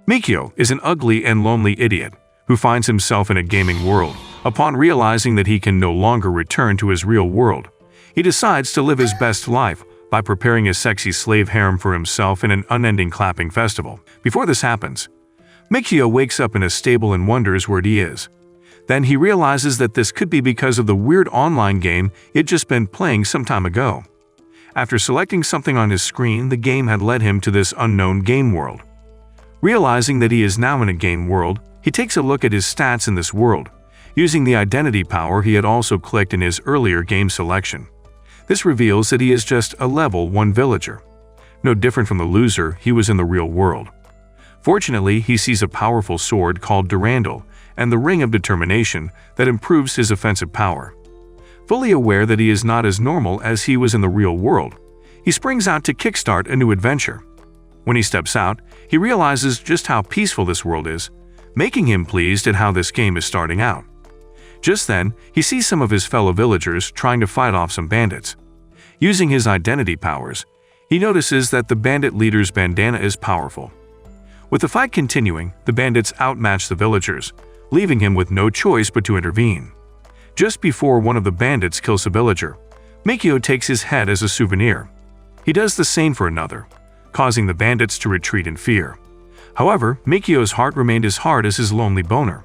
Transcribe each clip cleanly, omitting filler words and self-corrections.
Mikio is an ugly and lonely idiot who finds himself in a gaming world. Upon realizing that he can no longer return to his real world, he decides to live his best life by preparing a sexy slave harem for himself in an unending clapping festival. Before this happens, Mikio wakes up in a stable and wonders where he is. Then he realizes that this could be because of the weird online game he had just been playing some time ago. After selecting something on his screen, the game had led him to this unknown game world. Realizing that he is now in a game world, he takes a look at his stats in this world, using the identity power he had also clicked in his earlier game selection. This reveals that he is just a level 1 villager, no different from the loser he was in the real world. Fortunately, he sees a powerful sword called Durandal and the Ring of Determination that improves his offensive power. Fully aware that he is not as normal as he was in the real world, he springs out to kickstart a new adventure. When he steps out, he realizes just how peaceful this world is, making him pleased at how this game is starting out. Just then, he sees some of his fellow villagers trying to fight off some bandits. Using his identity powers, he notices that the bandit leader's bandana is powerful. With the fight continuing, the bandits outmatch the villagers, leaving him with no choice but to intervene. Just before one of the bandits kills a villager, Mikio takes his head as a souvenir. He does the same for another, causing the bandits to retreat in fear. However, Mikio's heart remained as hard as his lonely boner.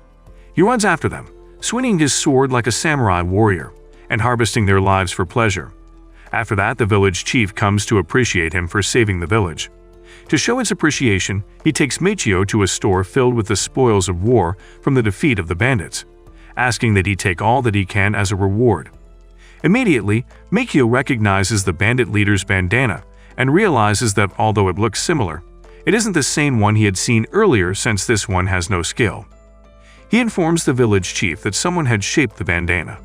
He runs after them, swinging his sword like a samurai warrior, and harvesting their lives for pleasure. After that, the village chief comes to appreciate him for saving the village. To show his appreciation, he takes Mikio to a store filled with the spoils of war from the defeat of the bandits, asking that he take all that he can as a reward. Immediately, Mikio recognizes the bandit leader's bandana and realizes that although it looks similar, it isn't the same one he had seen earlier since this one has no skill. He informs the village chief that someone had shaped the bandana.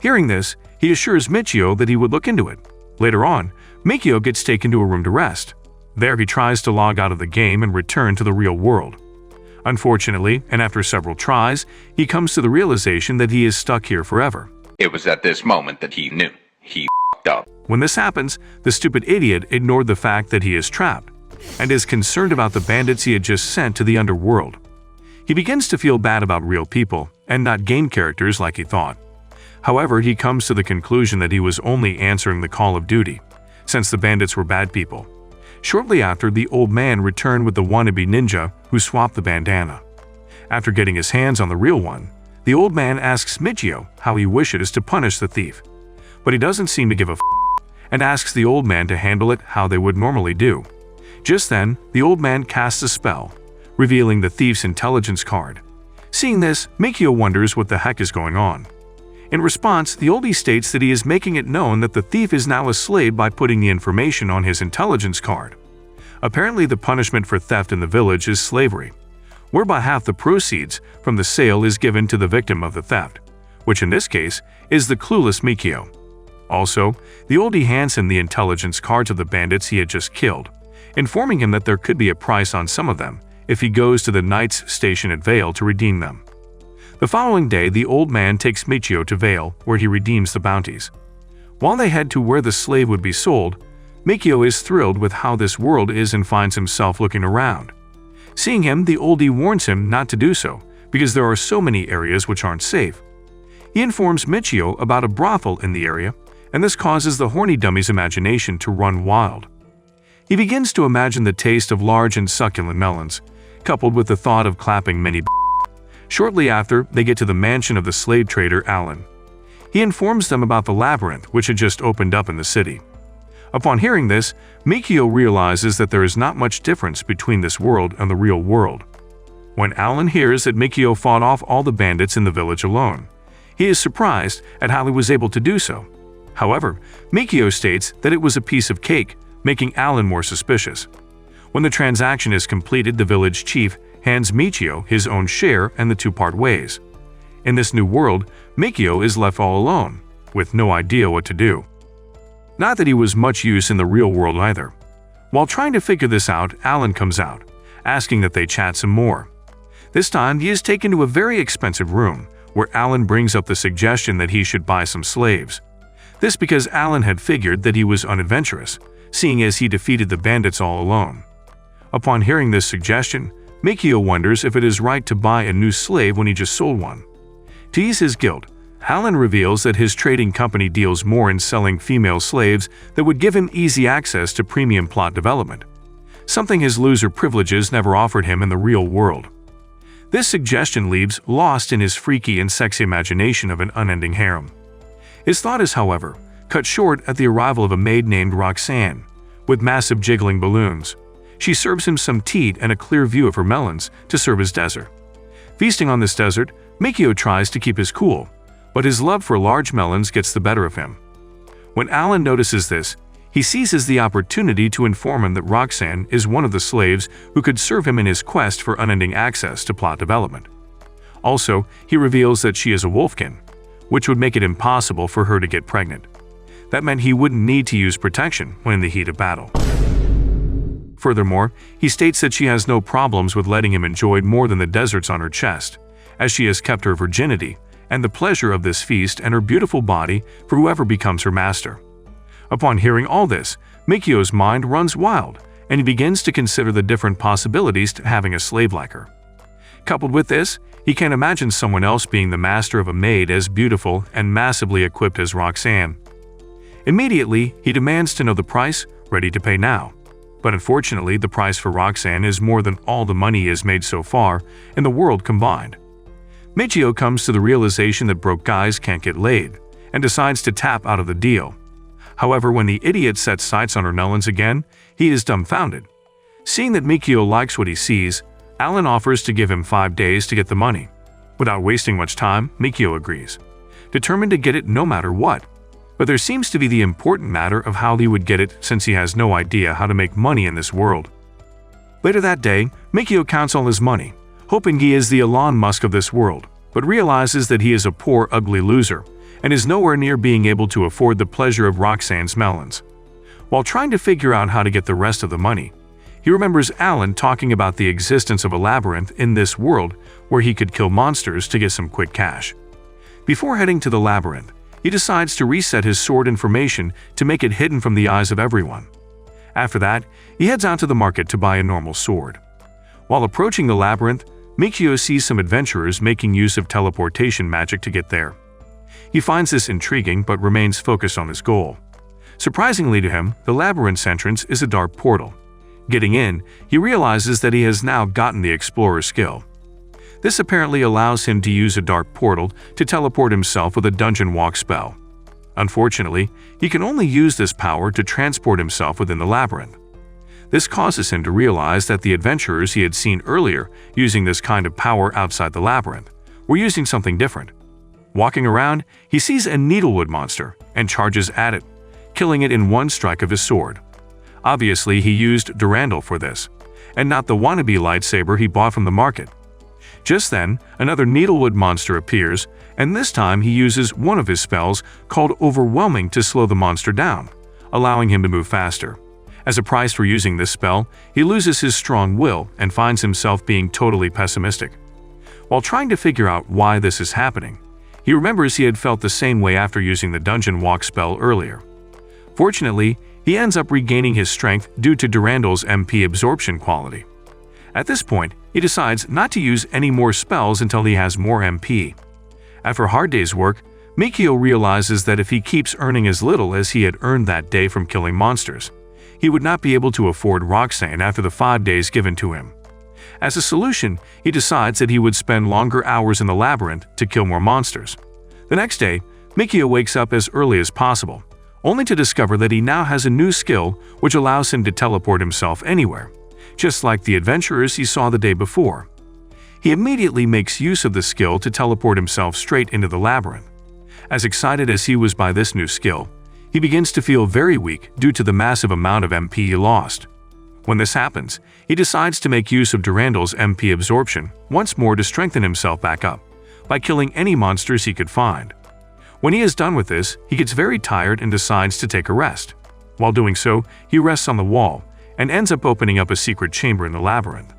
Hearing this, he assures Mikio that he would look into it. Later on, Mikio gets taken to a room to rest. There he tries to log out of the game and return to the real world. Unfortunately, and after several tries, he comes to the realization that he is stuck here forever. It was at this moment that he knew. He f***ed up. When this happens, the stupid idiot ignored the fact that he is trapped, and is concerned about the bandits he had just sent to the underworld. He begins to feel bad about real people, and not game characters like he thought. However, he comes to the conclusion that he was only answering the call of duty, since the bandits were bad people. Shortly after, the old man returned with the wannabe ninja who swapped the bandana. After getting his hands on the real one, the old man asks Mikio how he wishes to punish the thief, but he doesn't seem to give a f***, and asks the old man to handle it how they would normally do. Just then, the old man casts a spell, revealing the thief's intelligence card. Seeing this, Mikio wonders what the heck is going on. In response, the oldie states that he is making it known that the thief is now a slave by putting the information on his intelligence card. Apparently, the punishment for theft in the village is slavery, whereby half the proceeds from the sale is given to the victim of the theft, which in this case is the clueless Mikio. Also, the oldie hands him the intelligence cards of the bandits he had just killed, informing him that there could be a price on some of them if he goes to the Knight's station at Vale to redeem them. The following day, the old man takes Mikio to Vale, where he redeems the bounties. While they head to where the slave would be sold, Mikio is thrilled with how this world is and finds himself looking around. Seeing him, the oldie warns him not to do so, because there are so many areas which aren't safe. He informs Mikio about a brothel in the area, and this causes the horny dummy's imagination to run wild. He begins to imagine the taste of large and succulent melons, coupled with the thought of clapping many. Shortly after, they get to the mansion of the slave trader Alan. He informs them about the Labyrinth which had just opened up in the city. Upon hearing this, Mikio realizes that there is not much difference between this world and the real world. When Alan hears that Mikio fought off all the bandits in the village alone, he is surprised at how he was able to do so. However, Mikio states that it was a piece of cake, making Alan more suspicious. When the transaction is completed, the village chief hands Mikio his own share and the two part ways. In this new world, Mikio is left all alone, with no idea what to do. Not that he was much use in the real world either. While trying to figure this out, Alan comes out, asking that they chat some more. This time, he is taken to a very expensive room, where Alan brings up the suggestion that he should buy some slaves. This because Alan had figured that he was unadventurous, seeing as he defeated the bandits all alone. Upon hearing this suggestion, Mikio wonders if it is right to buy a new slave when he just sold one. To ease his guilt, Alan reveals that his trading company deals more in selling female slaves that would give him easy access to premium plot development, something his loser privileges never offered him in the real world. This suggestion leaves lost in his freaky and sexy imagination of an unending harem. His thought is, however, cut short at the arrival of a maid named Roxan, with massive jiggling balloons. She serves him some tea and a clear view of her melons to serve as dessert. Feasting on this dessert, Mikio tries to keep his cool, but his love for large melons gets the better of him. When Alan notices this, he seizes the opportunity to inform him that Roxan is one of the slaves who could serve him in his quest for unending access to plot development. Also, he reveals that she is a wolfkin, which would make it impossible for her to get pregnant. That meant he wouldn't need to use protection when in the heat of battle. Furthermore, he states that she has no problems with letting him enjoy more than the deserts on her chest, as she has kept her virginity and the pleasure of this feast and her beautiful body for whoever becomes her master. Upon hearing all this, Mikio's mind runs wild, and he begins to consider the different possibilities to having a slave like her. Coupled with this, he can't imagine someone else being the master of a maid as beautiful and massively equipped as Roxan. Immediately, he demands to know the price, ready to pay now. But unfortunately, the price for Roxan is more than all the money he has made so far in the world combined. Mikio comes to the realization that broke guys can't get laid, and decides to tap out of the deal. However, when the idiot sets sights on her melons again, he is dumbfounded. Seeing that Mikio likes what he sees, Alan offers to give him 5 days to get the money. Without wasting much time, Mikio agrees, determined to get it no matter what. But there seems to be the important matter of how he would get it, since he has no idea how to make money in this world. Later that day, Mikio counts all his money, hoping he is the Elon Musk of this world, but realizes that he is a poor, ugly loser, and is nowhere near being able to afford the pleasure of Roxan's melons. While trying to figure out how to get the rest of the money, he remembers Alan talking about the existence of a labyrinth in this world where he could kill monsters to get some quick cash. Before heading to the labyrinth, he decides to reset his sword information to make it hidden from the eyes of everyone. After that, he heads out to the market to buy a normal sword. While approaching the labyrinth, Mikio sees some adventurers making use of teleportation magic to get there. He finds this intriguing but remains focused on his goal. Surprisingly to him, the labyrinth's entrance is a dark portal. Getting in, he realizes that he has now gotten the explorer skill. This apparently allows him to use a dark portal to teleport himself with a dungeon walk spell. Unfortunately, he can only use this power to transport himself within the labyrinth. This causes him to realize that the adventurers he had seen earlier using this kind of power outside the labyrinth were using something different. Walking around, he sees a needlewood monster and charges at it, killing it in one strike of his sword. Obviously, he used Durandal for this, and not the wannabe lightsaber he bought from the market. Just then, another needlewood monster appears, and this time he uses one of his spells called Overwhelming to slow the monster down, allowing him to move faster. As a price for using this spell, he loses his strong will and finds himself being totally pessimistic. While trying to figure out why this is happening, he remembers he had felt the same way after using the dungeon walk spell earlier. Fortunately, he ends up regaining his strength due to Durandal's MP absorption quality. At this point, he decides not to use any more spells until he has more MP. After a hard day's work, Mikio realizes that if he keeps earning as little as he had earned that day from killing monsters, he would not be able to afford Roxan after the 5 days given to him. As a solution, he decides that he would spend longer hours in the labyrinth to kill more monsters. The next day, Mikio wakes up as early as possible, only to discover that he now has a new skill which allows him to teleport himself anywhere, just like the adventurers he saw the day before. He immediately makes use of the skill to teleport himself straight into the labyrinth. As excited as he was by this new skill, he begins to feel very weak due to the massive amount of MP he lost. When this happens, he decides to make use of Durandal's MP absorption once more to strengthen himself back up, by killing any monsters he could find. When he is done with this, he gets very tired and decides to take a rest. While doing so, he rests on the wall and ends up opening up a secret chamber in the labyrinth.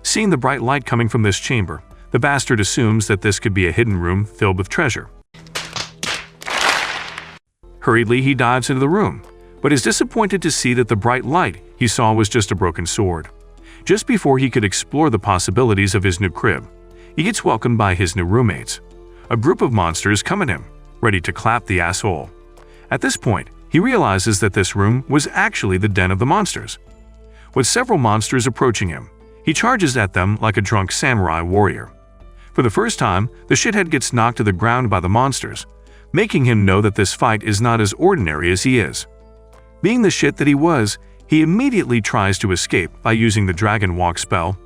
Seeing the bright light coming from this chamber, the bastard assumes that this could be a hidden room filled with treasure. Hurriedly, he dives into the room, but is disappointed to see that the bright light he saw was just a broken sword. Just before he could explore the possibilities of his new crib, he gets welcomed by his new roommates. A group of monsters come at him, ready to clap the asshole. At this point, he realizes that this room was actually the den of the monsters. With several monsters approaching him, he charges at them like a drunk samurai warrior. For the first time, the shithead gets knocked to the ground by the monsters, making him know that this fight is not as ordinary as he is. Being the shit that he was, he immediately tries to escape by using the Dragon Walk spell,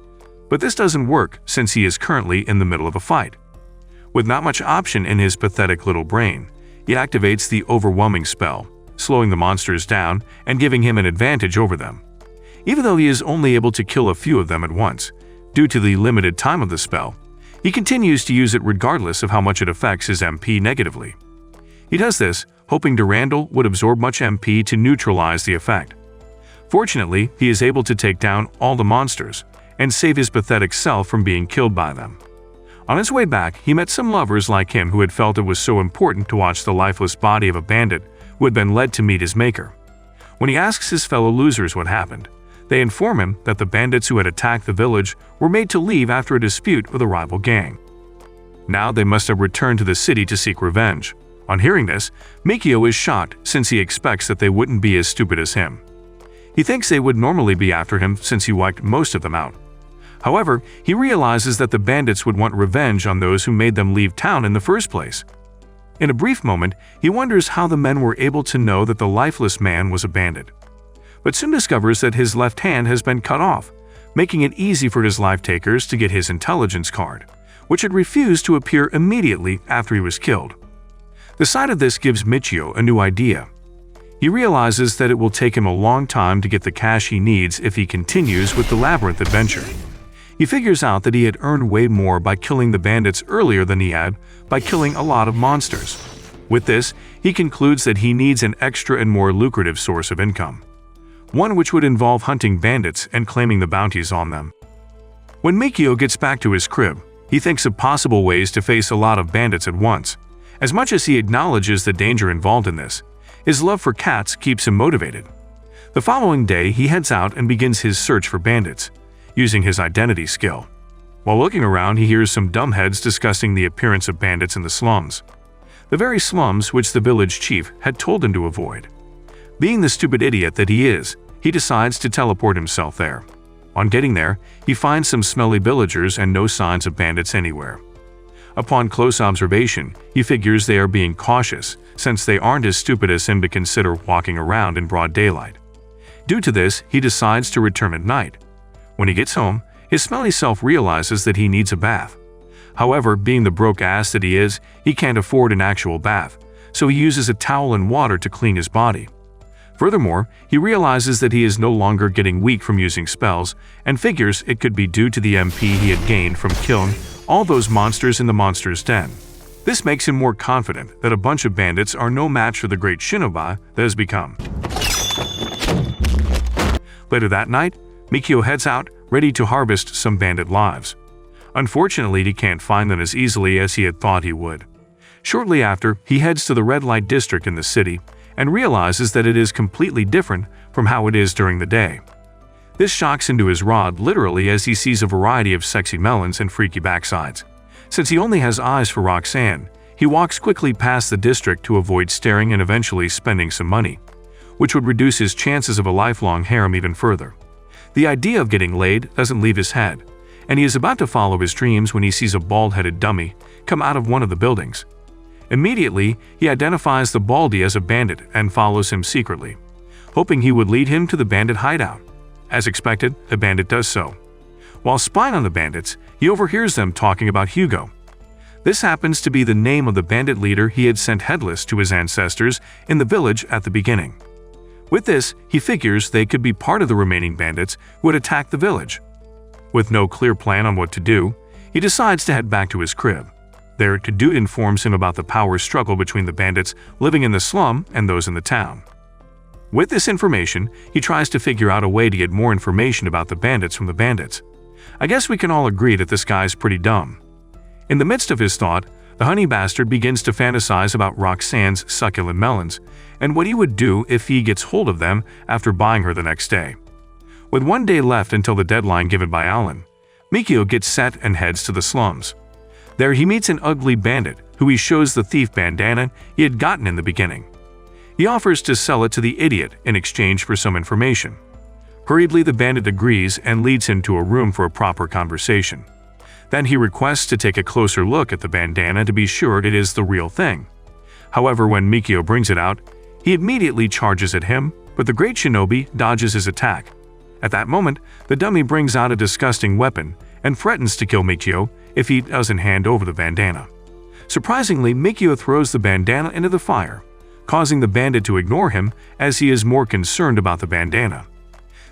but this doesn't work since he is currently in the middle of a fight. With not much option in his pathetic little brain, he activates the Overwhelming spell, slowing the monsters down and giving him an advantage over them. Even though he is only able to kill a few of them at once, due to the limited time of the spell, he continues to use it regardless of how much it affects his MP negatively. He does this, hoping Durandal would absorb much MP to neutralize the effect. Fortunately, he is able to take down all the monsters and save his pathetic self from being killed by them. On his way back, he met some lovers like him who had felt it was so important to watch the lifeless body of a bandit who had been led to meet his maker. When he asks his fellow losers what happened, they inform him that the bandits who had attacked the village were made to leave after a dispute with a rival gang. Now they must have returned to the city to seek revenge. On hearing this, Mikio is shocked since he expects that they wouldn't be as stupid as him. He thinks they would normally be after him since he wiped most of them out. However, he realizes that the bandits would want revenge on those who made them leave town in the first place. In a brief moment, he wonders how the men were able to know that the lifeless man was a bandit, but soon discovers that his left hand has been cut off, making it easy for his life-takers to get his intelligence card, which had refused to appear immediately after he was killed. The sight of this gives Michio a new idea. He realizes that it will take him a long time to get the cash he needs if he continues with the Labyrinth adventure. He figures out that he had earned way more by killing the bandits earlier than he had by killing a lot of monsters. With this, he concludes that he needs an extra and more lucrative source of income, one which would involve hunting bandits and claiming the bounties on them. When Mikio gets back to his crib, he thinks of possible ways to face a lot of bandits at once. As much as he acknowledges the danger involved in this, his love for cats keeps him motivated. The following day, he heads out and begins his search for bandits, using his identity skill. While looking around, he hears some dumbheads discussing the appearance of bandits in the slums, the very slums which the village chief had told him to avoid. Being the stupid idiot that he is, he decides to teleport himself there. On getting there, he finds some smelly villagers and no signs of bandits anywhere. Upon close observation, he figures they are being cautious since they aren't as stupid as him to consider walking around in broad daylight. Due to this, he decides to return at night. When he gets home, his smelly self realizes that he needs a bath. However, being the broke ass that he is, he can't afford an actual bath, so he uses a towel and water to clean his body. Furthermore, he realizes that he is no longer getting weak from using spells and figures it could be due to the MP he had gained from killing all those monsters in the monster's den. This makes him more confident that a bunch of bandits are no match for the great shinobi that has become. Later that night, Mikio heads out, ready to harvest some bandit lives. Unfortunately, he can't find them as easily as he had thought he would. Shortly after, he heads to the red light district in the city and realizes that it is completely different from how it is during the day. This shocks into his rod literally as he sees a variety of sexy melons and freaky backsides. Since he only has eyes for Roxan, he walks quickly past the district to avoid staring and eventually spending some money, which would reduce his chances of a lifelong harem even further. The idea of getting laid doesn't leave his head, and he is about to follow his dreams when he sees a bald-headed dummy come out of one of the buildings. Immediately, he identifies the baldy as a bandit and follows him secretly, hoping he would lead him to the bandit hideout. As expected, the bandit does so. While spying on the bandits, he overhears them talking about Hugo. This happens to be the name of the bandit leader he had sent headless to his ancestors in the village at the beginning. With this, he figures they could be part of the remaining bandits who had attacked the village. With no clear plan on what to do, he decides to head back to his crib. There, Dude informs him about the power struggle between the bandits living in the slum and those in the town. With this information, he tries to figure out a way to get more information about the bandits from the bandits. I guess we can all agree that this guy's pretty dumb. In the midst of his thought, the honey bastard begins to fantasize about Roxanne's succulent melons and what he would do if he gets hold of them after buying her the next day. With 1 day left until the deadline given by Alan, Mikio gets set and heads to the slums. There he meets an ugly bandit who he shows the thief bandana he had gotten in the beginning. He offers to sell it to the idiot in exchange for some information. Hurriedly, the bandit agrees and leads him to a room for a proper conversation. Then he requests to take a closer look at the bandana to be sure it is the real thing. However, when Mikio brings it out, he immediately charges at him, but the great shinobi dodges his attack. At that moment, the dummy brings out a disgusting weapon and threatens to kill Mikio if he doesn't hand over the bandana. Surprisingly, Mikio throws the bandana into the fire, causing the bandit to ignore him as he is more concerned about the bandana.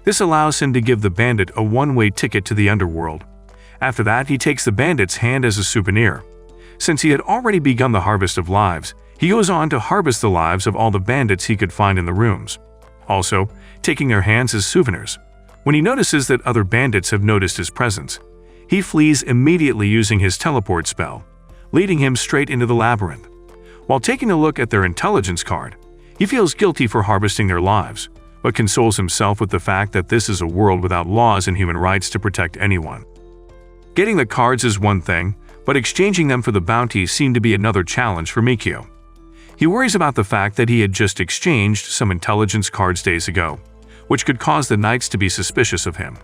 This allows him to give the bandit a one-way ticket to the underworld. After that, he takes the bandit's hand as a souvenir. Since he had already begun the harvest of lives, he goes on to harvest the lives of all the bandits he could find in the rooms, also taking their hands as souvenirs. When he notices that other bandits have noticed his presence, he flees immediately using his teleport spell, leading him straight into the labyrinth. While taking a look at their intelligence card, he feels guilty for harvesting their lives, but consoles himself with the fact that this is a world without laws and human rights to protect anyone. Getting the cards is one thing, but exchanging them for the bounty seemed to be another challenge for Mikio. He worries about the fact that he had just exchanged some intelligence cards days ago, which could cause the knights to be suspicious of him.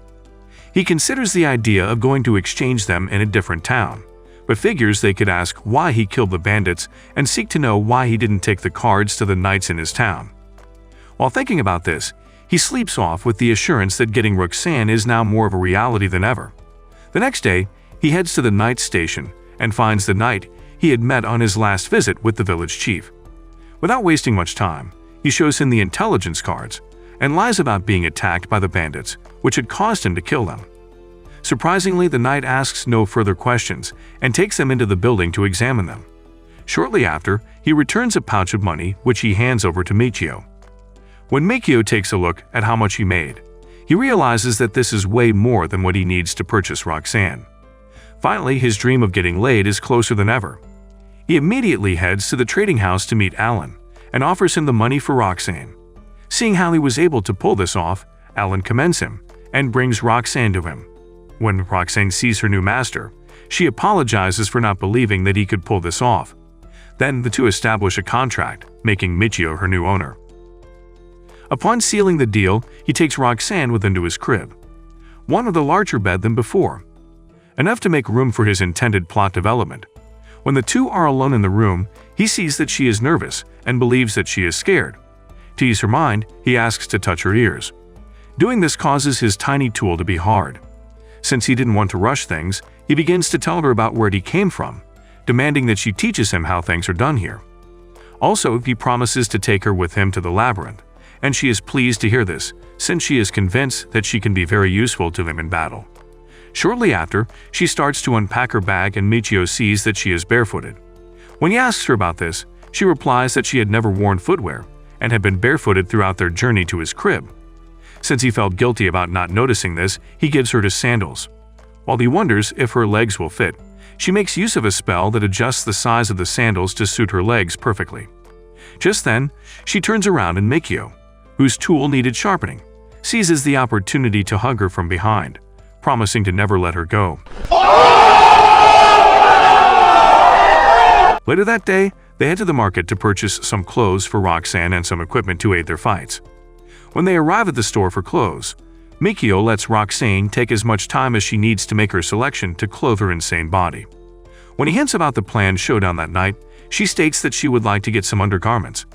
He considers the idea of going to exchange them in a different town, but figures they could ask why he killed the bandits and seek to know why he didn't take the cards to the knights in his town. While thinking about this, he sleeps off with the assurance that getting Roxan is now more of a reality than ever. The next day, he heads to the knight's station and finds the knight he had met on his last visit with the village chief. Without wasting much time, he shows him the intelligence cards and lies about being attacked by the bandits, which had caused him to kill them. Surprisingly, the knight asks no further questions and takes them into the building to examine them. Shortly after, he returns a pouch of money which he hands over to Mikio. When Mikio takes a look at how much he made, he realizes that this is way more than what he needs to purchase Roxan. Finally, his dream of getting laid is closer than ever. He immediately heads to the trading house to meet Alan and offers him the money for Roxan. Seeing how he was able to pull this off, Alan commends him and brings Roxan to him. When Roxan sees her new master, she apologizes for not believing that he could pull this off. Then the two establish a contract, making Mikio her new owner. Upon sealing the deal, he takes Roxan with him to his crib, one with a larger bed than before, enough to make room for his intended plot development. When the two are alone in the room, he sees that she is nervous and believes that she is scared. To ease her mind, he asks to touch her ears. Doing this causes his tiny tool to be hard. Since he didn't want to rush things, he begins to tell her about where he came from, demanding that she teaches him how things are done here. Also, he promises to take her with him to the labyrinth, and she is pleased to hear this, since she is convinced that she can be very useful to him in battle. Shortly after, she starts to unpack her bag and Mikio sees that she is barefooted. When he asks her about this, she replies that she had never worn footwear and had been barefooted throughout their journey to his crib. Since he felt guilty about not noticing this, he gives her his sandals. While he wonders if her legs will fit, she makes use of a spell that adjusts the size of the sandals to suit her legs perfectly. Just then, she turns around and Mikio, whose tool needed sharpening, seizes the opportunity to hug her from behind, promising to never let her go. Later that day, they head to the market to purchase some clothes for Roxan and some equipment to aid their fights. When they arrive at the store for clothes, Mikio lets Roxan take as much time as she needs to make her selection to clothe her insane body. When he hints about the planned showdown that night, she states that she would like to get some undergarments.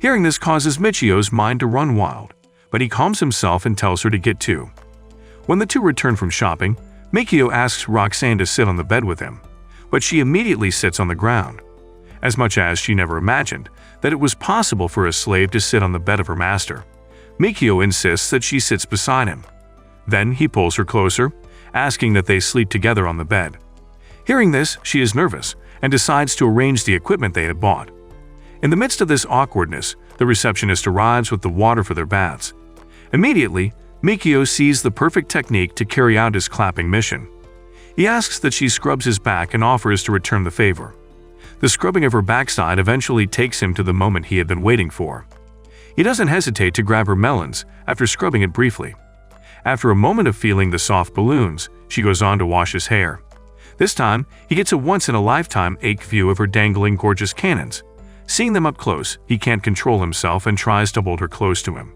Hearing this causes Michio's mind to run wild, but he calms himself and tells her to get to. When the two return from shopping, Mikio asks Roxan to sit on the bed with him, but she immediately sits on the ground, as much as she never imagined that it was possible for a slave to sit on the bed of her master. Mikio insists that she sits beside him. Then he pulls her closer, asking that they sleep together on the bed. Hearing this, she is nervous and decides to arrange the equipment they had bought. In the midst of this awkwardness, the receptionist arrives with the water for their baths. Immediately, Mikio sees the perfect technique to carry out his clapping mission. He asks that she scrubs his back and offers to return the favor. The scrubbing of her backside eventually takes him to the moment he had been waiting for. He doesn't hesitate to grab her melons after scrubbing it briefly. After a moment of feeling the soft balloons, she goes on to wash his hair. This time, he gets a once-in-a-lifetime ache view of her dangling gorgeous cannons. Seeing them up close, he can't control himself and tries to hold her close to him.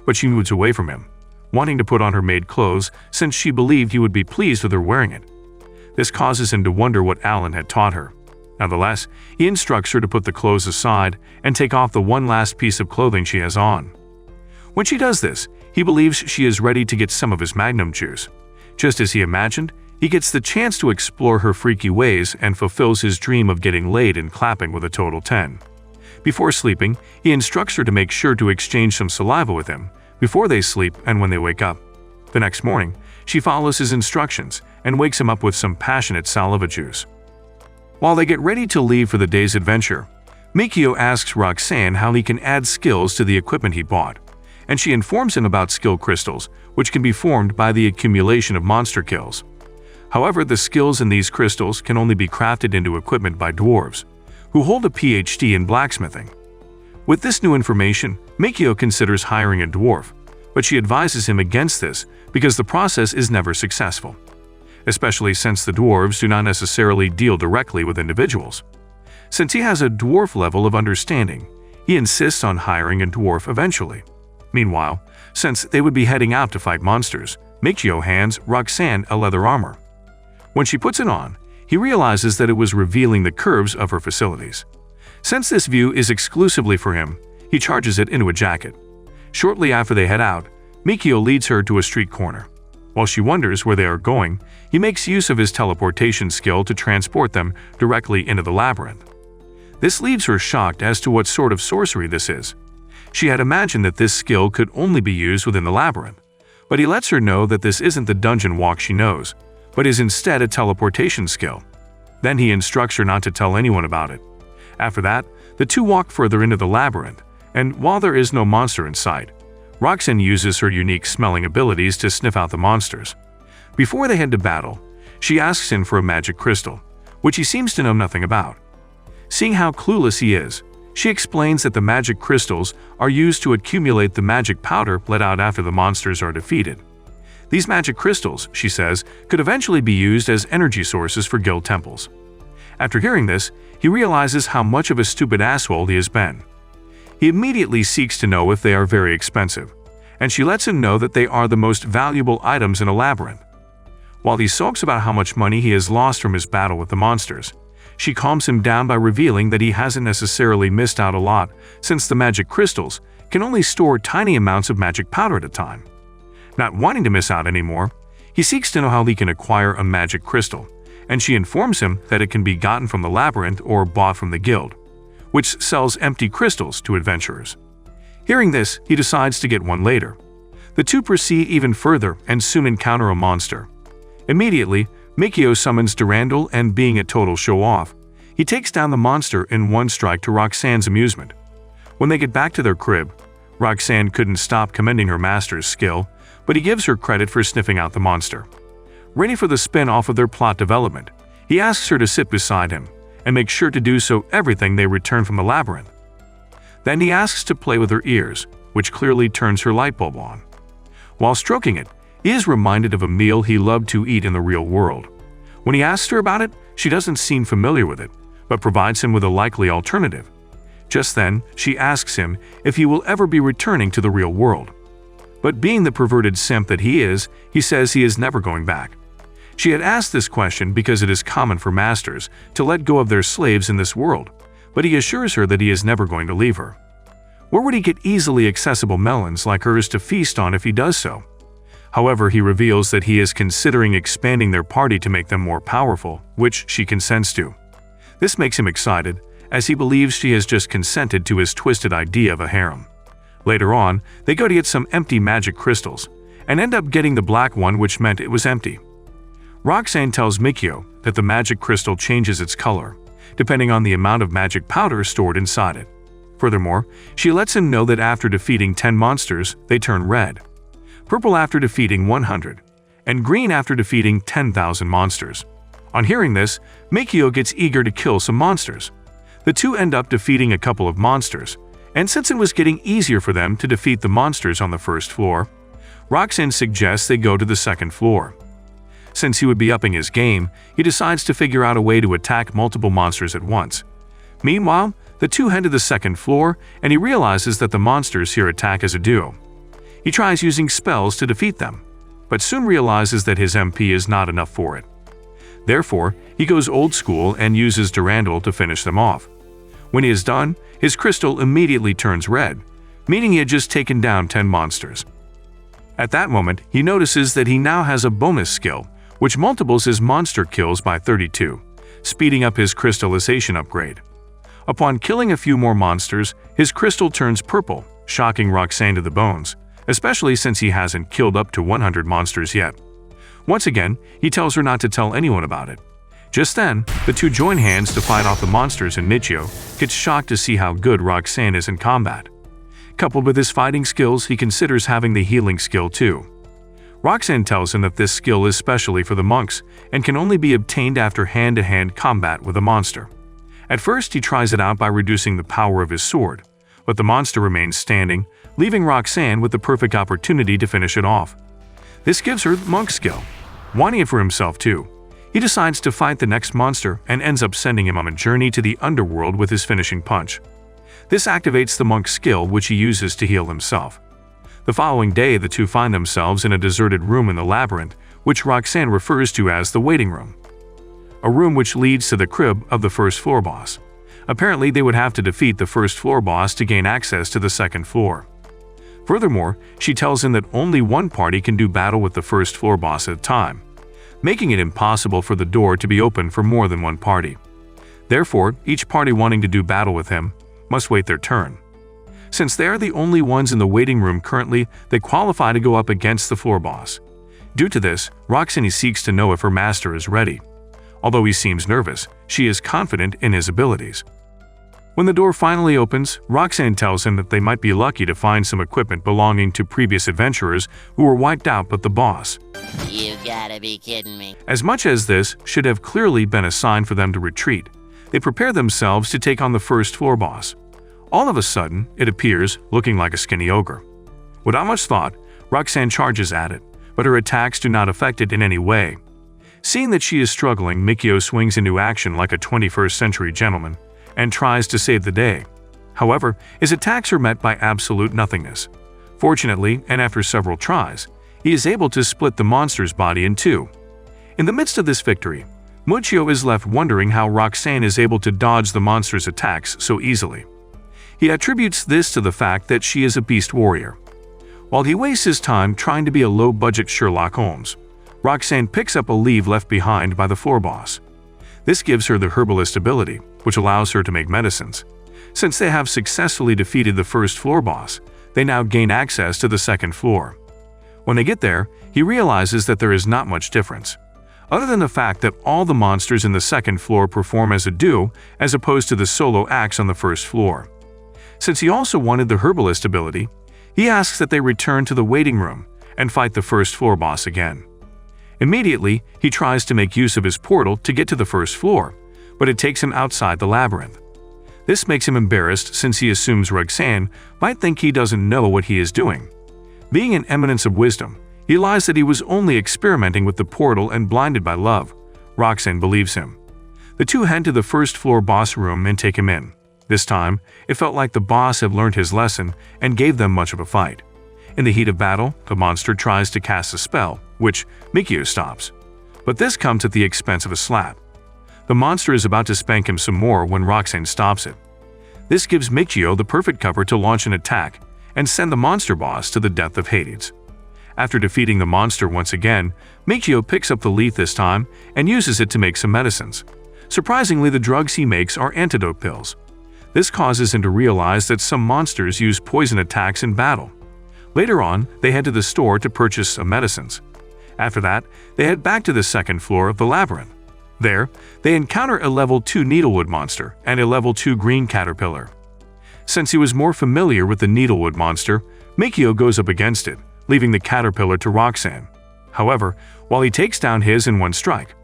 But she moves away from him, wanting to put on her maid clothes since she believed he would be pleased with her wearing it. This causes him to wonder what Alan had taught her. Nonetheless, he instructs her to put the clothes aside and take off the one last piece of clothing she has on. When she does this, he believes she is ready to get some of his magnum juice. Just as he imagined, he gets the chance to explore her freaky ways and fulfills his dream of getting laid and clapping with a total 10. Before sleeping, he instructs her to make sure to exchange some saliva with him before they sleep and when they wake up. The next morning, she follows his instructions and wakes him up with some passionate saliva juice. While they get ready to leave for the day's adventure, Mikio asks Roxan how he can add skills to the equipment he bought, and she informs him about skill crystals, which can be formed by the accumulation of monster kills. However, the skills in these crystals can only be crafted into equipment by dwarves, who hold a PhD in blacksmithing. With this new information, Mikio considers hiring a dwarf, but she advises him against this because the process is never successful, especially since the dwarves do not necessarily deal directly with individuals. Since he has a dwarf level of understanding, he insists on hiring a dwarf eventually. Meanwhile, since they would be heading out to fight monsters, Mikio hands Roxan a leather armor. When she puts it on, he realizes that it was revealing the curves of her facilities. Since this view is exclusively for him, he charges it into a jacket. Shortly after they head out, Mikio leads her to a street corner. While she wonders where they are going, he makes use of his teleportation skill to transport them directly into the labyrinth. This leaves her shocked as to what sort of sorcery this is. She had imagined that this skill could only be used within the labyrinth, but he lets her know that this isn't the dungeon walk she knows, but is instead a teleportation skill. Then he instructs her not to tell anyone about it. After that, the two walk further into the labyrinth, and while there is no monster in sight, Roxan uses her unique smelling abilities to sniff out the monsters. Before they head to battle, she asks him for a magic crystal, which he seems to know nothing about. Seeing how clueless he is, she explains that the magic crystals are used to accumulate the magic powder let out after the monsters are defeated. These magic crystals, she says, could eventually be used as energy sources for guild temples. After hearing this, he realizes how much of a stupid asshole he has been. He immediately seeks to know if they are very expensive, and she lets him know that they are the most valuable items in a labyrinth. While he sulks about how much money he has lost from his battle with the monsters, she calms him down by revealing that he hasn't necessarily missed out a lot since the magic crystals can only store tiny amounts of magic powder at a time. Not wanting to miss out anymore, he seeks to know how he can acquire a magic crystal, and she informs him that it can be gotten from the labyrinth or bought from the guild, which sells empty crystals to adventurers. Hearing this, he decides to get one later. The two proceed even further and soon encounter a monster. Immediately, Mikio summons Durandal, and being a total show-off, he takes down the monster in one strike to Roxan's amusement. When they get back to their crib, Roxan couldn't stop commending her master's skill, but he gives her credit for sniffing out the monster. Ready for the spin-off of their plot development, he asks her to sit beside him and make sure to do so everything they return from the labyrinth. Then he asks to play with her ears, which clearly turns her light bulb on. While stroking it, he is reminded of a meal he loved to eat in the real world. When he asks her about it, she doesn't seem familiar with it, but provides him with a likely alternative. Just then, she asks him if he will ever be returning to the real world. But being the perverted simp that he is, he says he is never going back. She had asked this question because it is common for masters to let go of their slaves in this world, but he assures her that he is never going to leave her. Where would he get easily accessible melons like hers to feast on if he does so? However, he reveals that he is considering expanding their party to make them more powerful, which she consents to. This makes him excited, as he believes she has just consented to his twisted idea of a harem. Later on, they go to get some empty magic crystals, and end up getting the black one, which meant it was empty. Roxan tells Mikio that the magic crystal changes its color, depending on the amount of magic powder stored inside it. Furthermore, she lets him know that after defeating 10 monsters, they turn red, purple after defeating 100, and green after defeating 10,000 monsters. On hearing this, Mikio gets eager to kill some monsters. The two end up defeating a couple of monsters, and since it was getting easier for them to defeat the monsters on the first floor, Roxan suggests they go to the second floor. Since he would be upping his game, he decides to figure out a way to attack multiple monsters at once. Meanwhile, the two head to the second floor, and he realizes that the monsters here attack as a duo. He tries using spells to defeat them, but soon realizes that his MP is not enough for it. Therefore, he goes old school and uses Durandal to finish them off. When he is done, his crystal immediately turns red, meaning he had just taken down 10 monsters. At that moment, he notices that he now has a bonus skill, which multiples his monster kills by 32, speeding up his crystallization upgrade. Upon killing a few more monsters, his crystal turns purple, shocking Roxan to the bones, especially since he hasn't killed up to 100 monsters yet. Once again, he tells her not to tell anyone about it. Just then, the two join hands to fight off the monsters and Michio gets shocked to see how good Roxan is in combat. Coupled with his fighting skills, he considers having the healing skill too. Roxan tells him that this skill is specially for the monks and can only be obtained after hand-to-hand combat with a monster. At first, he tries it out by reducing the power of his sword, but the monster remains standing, leaving Roxan with the perfect opportunity to finish it off. This gives her the monk skill. Wanting it for himself too, he decides to fight the next monster and ends up sending him on a journey to the underworld with his finishing punch. This activates the monk skill, which he uses to heal himself. The following day, the two find themselves in a deserted room in the labyrinth, which Roxan refers to as the waiting room. A room which leads to the crib of the first floor boss. Apparently, they would have to defeat the first floor boss to gain access to the second floor. Furthermore, she tells him that only one party can do battle with the first floor boss at a time, making it impossible for the door to be opened for more than one party. Therefore, each party wanting to do battle with him must wait their turn. Since they are the only ones in the waiting room currently, they qualify to go up against the floor boss. Due to this, Roxan seeks to know if her master is ready. Although he seems nervous, she is confident in his abilities. When the door finally opens, Roxan tells him that they might be lucky to find some equipment belonging to previous adventurers who were wiped out but the boss. You gotta be kidding me. As much as this should have clearly been a sign for them to retreat, they prepare themselves to take on the first floor boss. All of a sudden, it appears, looking like a skinny ogre. Without much thought, Roxan charges at it, but her attacks do not affect it in any way. Seeing that she is struggling, Mikio swings into action like a 21st century gentleman and tries to save the day. However, his attacks are met by absolute nothingness. Fortunately, and after several tries, he is able to split the monster's body in two. In the midst of this victory, Michio is left wondering how Roxan is able to dodge the monster's attacks so easily. He attributes this to the fact that she is a beast warrior. While he wastes his time trying to be a low-budget Sherlock Holmes, Roxan picks up a leaf left behind by the floor boss. This gives her the herbalist ability, which allows her to make medicines. Since they have successfully defeated the first floor boss, they now gain access to the second floor. When they get there, he realizes that there is not much difference, other than the fact that all the monsters in the second floor perform as a duo as opposed to the solo acts on the first floor. Since he also wanted the herbalist ability, he asks that they return to the waiting room and fight the first floor boss again. Immediately, he tries to make use of his portal to get to the first floor, but it takes him outside the labyrinth. This makes him embarrassed since he assumes Roxan might think he doesn't know what he is doing. Being an eminence of wisdom, he lies that he was only experimenting with the portal and blinded by love. Roxan believes him. The two head to the first floor boss room and take him in. This time, it felt like the boss had learned his lesson and gave them much of a fight. In the heat of battle, the monster tries to cast a spell, which Mikio stops. But this comes at the expense of a slap. The monster is about to spank him some more when Roxan stops it. This gives Mikio the perfect cover to launch an attack and send the monster boss to the depth of Hades. After defeating the monster once again, Mikio picks up the leaf this time and uses it to make some medicines. Surprisingly, the drugs he makes are antidote pills. This causes him to realize that some monsters use poison attacks in battle. Later on, they head to the store to purchase some medicines. After that, they head back to the second floor of the labyrinth. There, they encounter a level 2 needlewood monster and a level 2 green caterpillar. Since he was more familiar with the needlewood monster, Mikio goes up against it, leaving the caterpillar to Roxan. However, while he takes down his in one strike,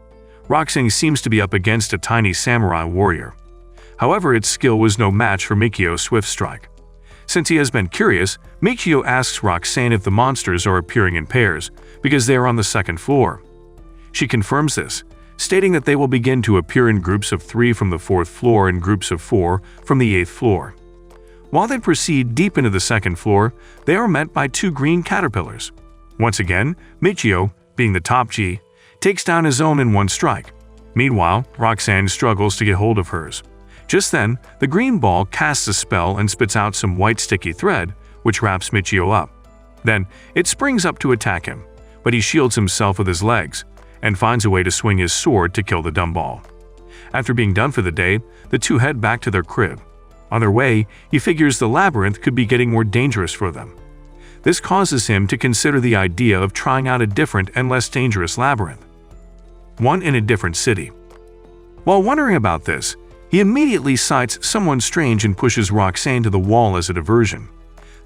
Roxan seems to be up against a tiny samurai warrior. However, its skill was no match for Mikio's swift strike. Since he has been curious, Mikio asks Roxan if the monsters are appearing in pairs, because they are on the second floor. She confirms this, stating that they will begin to appear in groups of 3 from the 4th floor and groups of 4 from the 8th floor. While they proceed deep into the 2nd floor, they are met by 2 green caterpillars. Once again, Mikio, being the top G, takes down his own in one strike. Meanwhile, Roxan struggles to get hold of hers. Just then, the green ball casts a spell and spits out some white sticky thread, which wraps Mikio up. Then, it springs up to attack him, but he shields himself with his legs and finds a way to swing his sword to kill the dumb ball. After being done for the day, the two head back to their crib. On their way, he figures the labyrinth could be getting more dangerous for them. This causes him to consider the idea of trying out a different and less dangerous labyrinth, one in a different city. While wondering about this, he immediately sights someone strange and pushes Roxan to the wall as a diversion.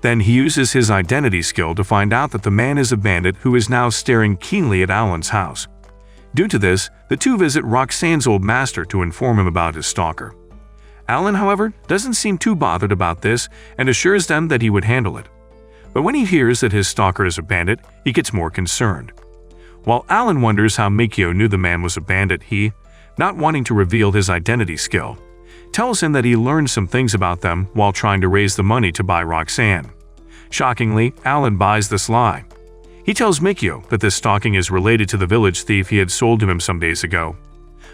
Then he uses his identity skill to find out that the man is a bandit who is now staring keenly at Alan's house. Due to this, the two visit Roxan's old master to inform him about his stalker. Alan, however, doesn't seem too bothered about this and assures them that he would handle it. But when he hears that his stalker is a bandit, he gets more concerned. While Alan wonders how Mikio knew the man was a bandit, he, not wanting to reveal his identity skill, tells him that he learned some things about them while trying to raise the money to buy Roxan. Shockingly, Alan buys this lie. He tells Mikio that this stalking is related to the village thief he had sold to him some days ago.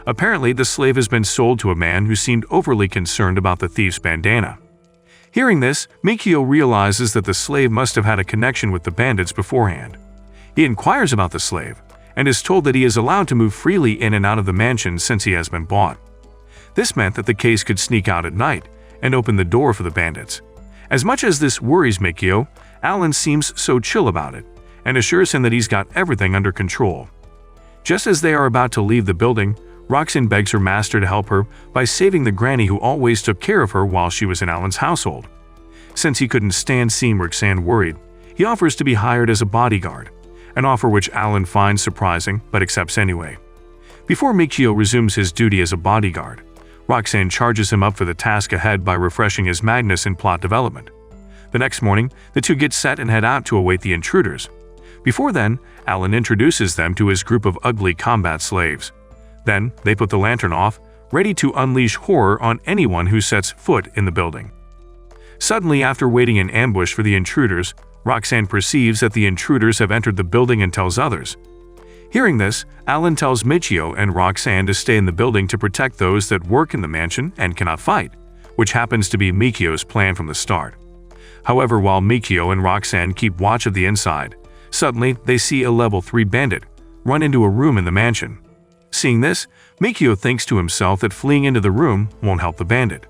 Apparently, the slave has been sold to a man who seemed overly concerned about the thief's bandana. Hearing this, Mikio realizes that the slave must have had a connection with the bandits beforehand. He inquires about the slave, and is told that he is allowed to move freely in and out of the mansion since he has been bought. This meant that the case could sneak out at night and open the door for the bandits. As much as this worries Mikio, Alan seems so chill about it, and assures him that he's got everything under control. Just as they are about to leave the building, Roxan begs her master to help her by saving the granny who always took care of her while she was in Alan's household. Since he couldn't stand seeing Roxan worried, he offers to be hired as a bodyguard, an offer which Alan finds surprising but accepts anyway. Before Mikio resumes his duty as a bodyguard, Roxan charges him up for the task ahead by refreshing his Magnus in plot development. The next morning, the two get set and head out to await the intruders. Before then, Alan introduces them to his group of ugly combat slaves. Then, they put the lantern off, ready to unleash horror on anyone who sets foot in the building. Suddenly, after waiting in ambush for the intruders, Roxan perceives that the intruders have entered the building and tells others. Hearing this, Alan tells Mikio and Roxan to stay in the building to protect those that work in the mansion and cannot fight, which happens to be Mikio's plan from the start. However, while Mikio and Roxan keep watch of the inside, suddenly they see a level 3 bandit run into a room in the mansion. Seeing this, Mikio thinks to himself that fleeing into the room won't help the bandit.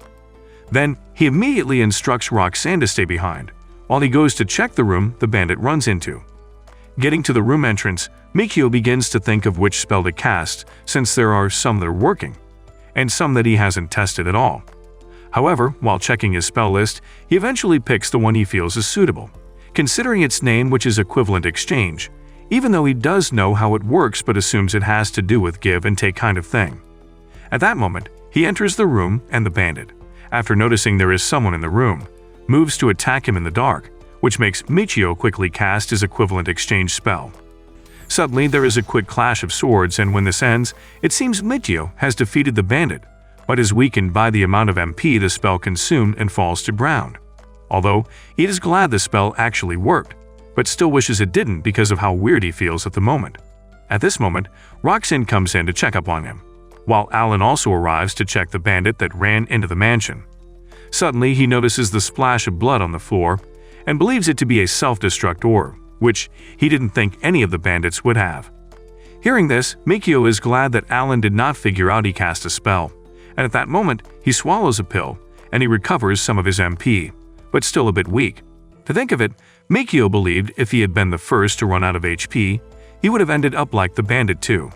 Then, he immediately instructs Roxan to stay behind, while he goes to check the room the bandit runs into. Getting to the room entrance, Mikio begins to think of which spell to cast, since there are some that are working, and some that he hasn't tested at all. However, while checking his spell list, he eventually picks the one he feels is suitable, considering its name, which is equivalent exchange, even though he does know how it works but assumes it has to do with give and take kind of thing. At that moment, he enters the room and the bandit, after noticing there is someone in the room, moves to attack him in the dark, which makes Mikio quickly cast his equivalent exchange spell. Suddenly, there is a quick clash of swords, and when this ends, it seems Mikio has defeated the bandit, but is weakened by the amount of MP the spell consumed and falls to ground. Although, he is glad the spell actually worked, but still wishes it didn't because of how weird he feels at the moment. At this moment, Roxan comes in to check up on him, while Alan also arrives to check the bandit that ran into the mansion. Suddenly, he notices the splash of blood on the floor and believes it to be a self-destruct orb, which he didn't think any of the bandits would have. Hearing this, Mikio is glad that Alan did not figure out he cast a spell, and at that moment, he swallows a pill and he recovers some of his MP, but still a bit weak. To think of it, Mikio believed if he had been the first to run out of HP, he would have ended up like the bandit too.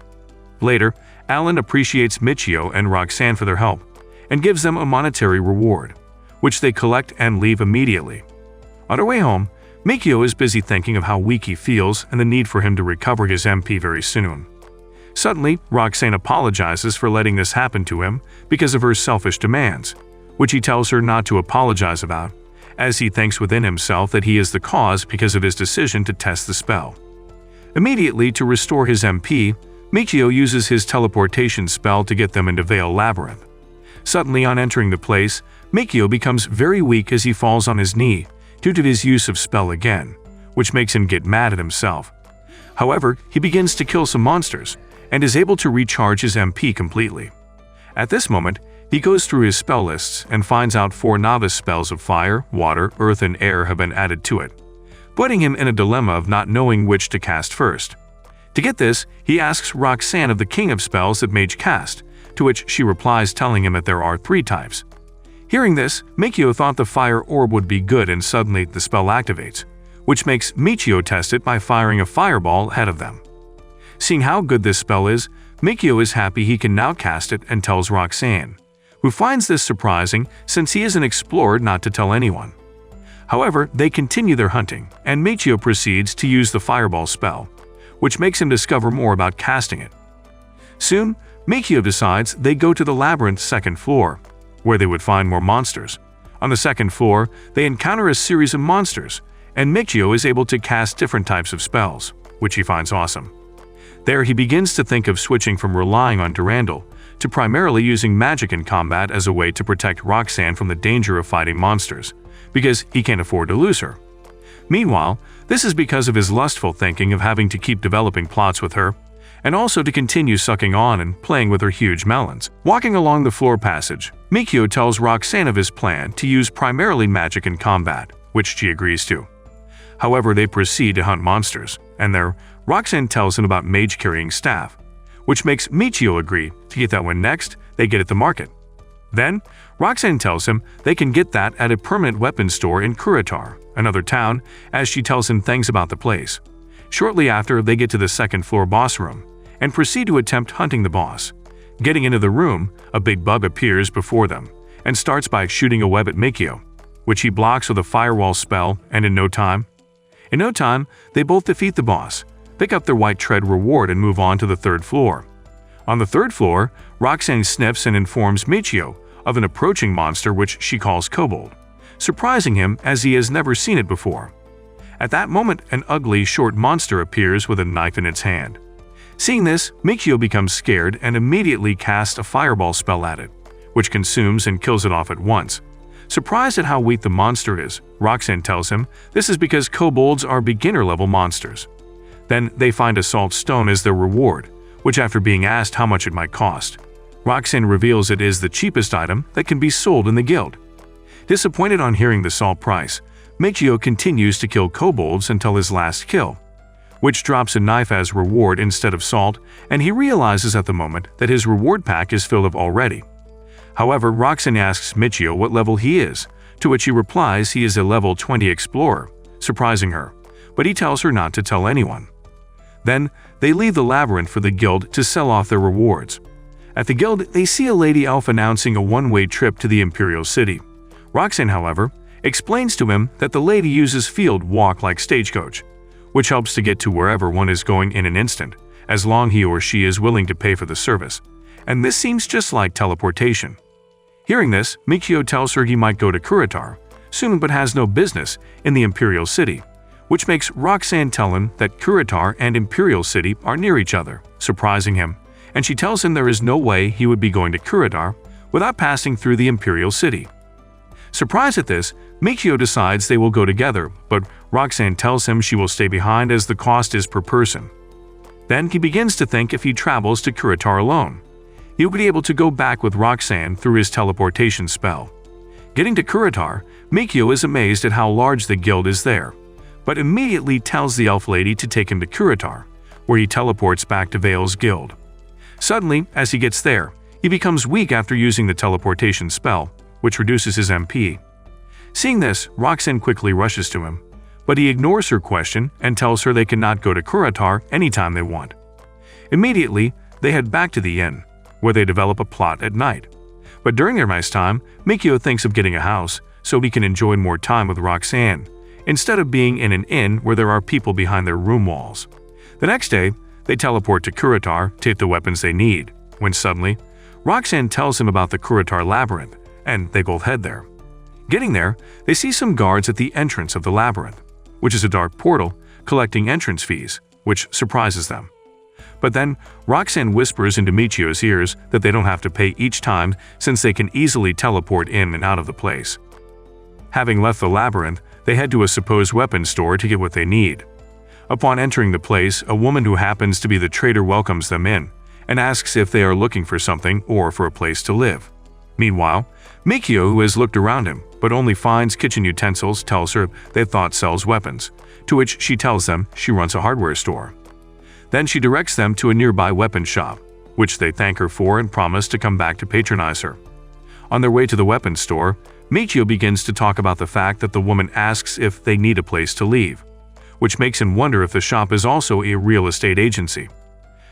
Later, Alan appreciates Mikio and Roxan for their help and gives them a monetary reward, which they collect and leave immediately. On their way home, Mikio is busy thinking of how weak he feels and the need for him to recover his MP very soon. Suddenly, Roxan apologizes for letting this happen to him because of her selfish demands, which he tells her not to apologize about, as he thinks within himself that he is the cause because of his decision to test the spell. Immediately, to restore his MP, Mikio uses his teleportation spell to get them into Vale Labyrinth. Suddenly, on entering the place, Mikio becomes very weak as he falls on his knee due to his use of spell again, which makes him get mad at himself. However, he begins to kill some monsters and is able to recharge his MP completely. At this moment, he goes through his spell lists and finds out 4 novice spells of fire, water, earth, and air have been added to it, putting him in a dilemma of not knowing which to cast first. To get this, he asks Roxan of the king of spells that mage cast, to which she replies telling him that there are 3 types. Hearing this, Mikio thought the fire orb would be good and suddenly the spell activates, which makes Michio test it by firing a fireball ahead of them. Seeing how good this spell is, Mikio is happy he can now cast it and tells Roxan, who finds this surprising since he is an explorer not to tell anyone. However, they continue their hunting, and Michio proceeds to use the fireball spell, which makes him discover more about casting it. Soon, Mikio decides they go to the Labyrinth's 2nd floor, where they would find more monsters. On the 2nd floor, they encounter a series of monsters, and Mikio is able to cast different types of spells, which he finds awesome. There, he begins to think of switching from relying on Durandal to primarily using magic in combat as a way to protect Roxan from the danger of fighting monsters, because he can't afford to lose her. Meanwhile, this is because of his lustful thinking of having to keep developing plots with her, and also to continue sucking on and playing with her huge melons. Walking along the floor passage, Mikio tells Roxan of his plan to use primarily magic in combat, which she agrees to. However, they proceed to hunt monsters, and there, Roxan tells him about mage-carrying staff, which makes Michio agree to get that one next they get at the market. Then, Roxan tells him they can get that at a permanent weapons store in Kuritar, another town, as she tells him things about the place. Shortly after, they get to the 2nd floor boss room and proceed to attempt hunting the boss. Getting into the room, a big bug appears before them and starts by shooting a web at Mikio, which he blocks with a firewall spell, and in no time, they both defeat the boss, pick up their white tread reward and move on to the 3rd floor. On the 3rd floor, Roxan sniffs and informs Michio of an approaching monster which she calls Kobold, surprising him as he has never seen it before. At that moment, an ugly, short monster appears with a knife in its hand. Seeing this, Mikio becomes scared and immediately casts a fireball spell at it, which consumes and kills it off at once. Surprised at how weak the monster is, Roxan tells him this is because kobolds are beginner-level monsters. Then they find a salt stone as their reward, which after being asked how much it might cost, Roxan reveals it is the cheapest item that can be sold in the guild. Disappointed on hearing the salt price, Michio continues to kill kobolds until his last kill, which drops a knife as reward instead of salt, and he realizes at the moment that his reward pack is filled up already. However, Roxan asks Michio what level he is, to which he replies he is a level 20 explorer, surprising her, but he tells her not to tell anyone. Then, they leave the labyrinth for the guild to sell off their rewards. At the guild, they see a lady elf announcing a one-way trip to the Imperial City. Roxan, however, explains to him that the lady uses field walk like stagecoach, which helps to get to wherever one is going in an instant, as long he or she is willing to pay for the service, and this seems just like teleportation. Hearing this, Michio tells her he might go to Kuritar soon but has no business in the Imperial City, which makes Roxan tell him that Kuritar and Imperial City are near each other, surprising him, and she tells him there is no way he would be going to Kuritar without passing through the Imperial City. Surprised at this, Michio decides they will go together, but Roxan tells him she will stay behind as the cost is per person. Then he begins to think if he travels to Kuritar alone, he will be able to go back with Roxan through his teleportation spell. Getting to Kuritar, Michio is amazed at how large the guild is there, but immediately tells the elf lady to take him to Kuritar, where he teleports back to Vale's guild. Suddenly, as he gets there, he becomes weak after using the teleportation spell, which reduces his MP. Seeing this, Roxan quickly rushes to him, but he ignores her question and tells her they cannot go to Kuritar anytime they want. Immediately, they head back to the inn, where they develop a plot at night. But during their nice time, Michio thinks of getting a house so he can enjoy more time with Roxan, instead of being in an inn where there are people behind their room walls. The next day, they teleport to Kuritar to get the weapons they need, when suddenly, Roxan tells him about the Kuritar Labyrinth, and they both head there. Getting there, they see some guards at the entrance of the labyrinth, which is a dark portal, collecting entrance fees, which surprises them. But then, Roxan whispers into Michio's ears that they don't have to pay each time since they can easily teleport in and out of the place. Having left the labyrinth, they head to a supposed weapons store to get what they need. Upon entering the place, a woman who happens to be the trader welcomes them in and asks if they are looking for something or for a place to live. Meanwhile, Michio, who has looked around him but only finds kitchen utensils, tells her they thought sells weapons, to which she tells them she runs a hardware store. Then she directs them to a nearby weapon shop, which they thank her for and promise to come back to patronize her. On their way to the weapons store, Michio begins to talk about the fact that the woman asks if they need a place to live, which makes him wonder if the shop is also a real estate agency.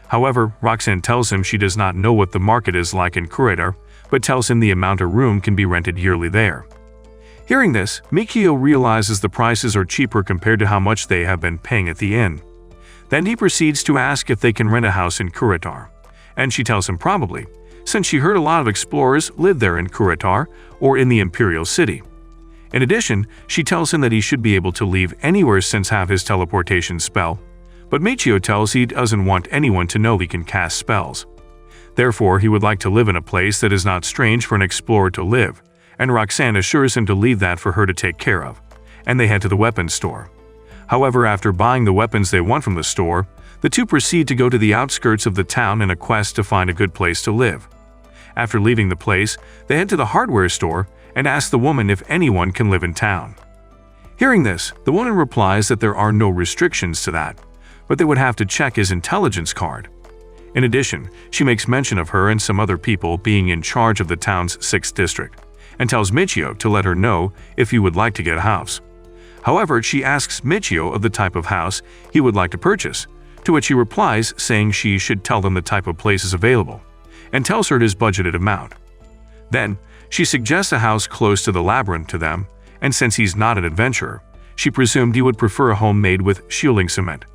However, Roxan tells him she does not know what the market is like in Kuretar, but tells him the amount a room can be rented yearly there. Hearing this, Michio realizes the prices are cheaper compared to how much they have been paying at the inn. Then he proceeds to ask if they can rent a house in Kuretar, and she tells him probably, since she heard a lot of explorers live there in Kuretar or in the Imperial City. In addition, she tells him that he should be able to leave anywhere since have his teleportation spell, but Michio tells he doesn't want anyone to know he can cast spells. Therefore, he would like to live in a place that is not strange for an explorer to live, and Roxan assures him to leave that for her to take care of, and they head to the weapons store. However, after buying the weapons they want from the store, the two proceed to go to the outskirts of the town in a quest to find a good place to live. After leaving the place, they head to the hardware store and ask the woman if anyone can live in town. Hearing this, the woman replies that there are no restrictions to that, but they would have to check his intelligence card. In addition, she makes mention of her and some other people being in charge of the town's 6th district, and tells Michio to let her know if he would like to get a house. However, she asks Michio of the type of house he would like to purchase, to which he replies saying she should tell them the type of places available, and tells her his budgeted amount. Then, she suggests a house close to the labyrinth to them, and since he's not an adventurer, she presumed he would prefer a home made with shielding cement.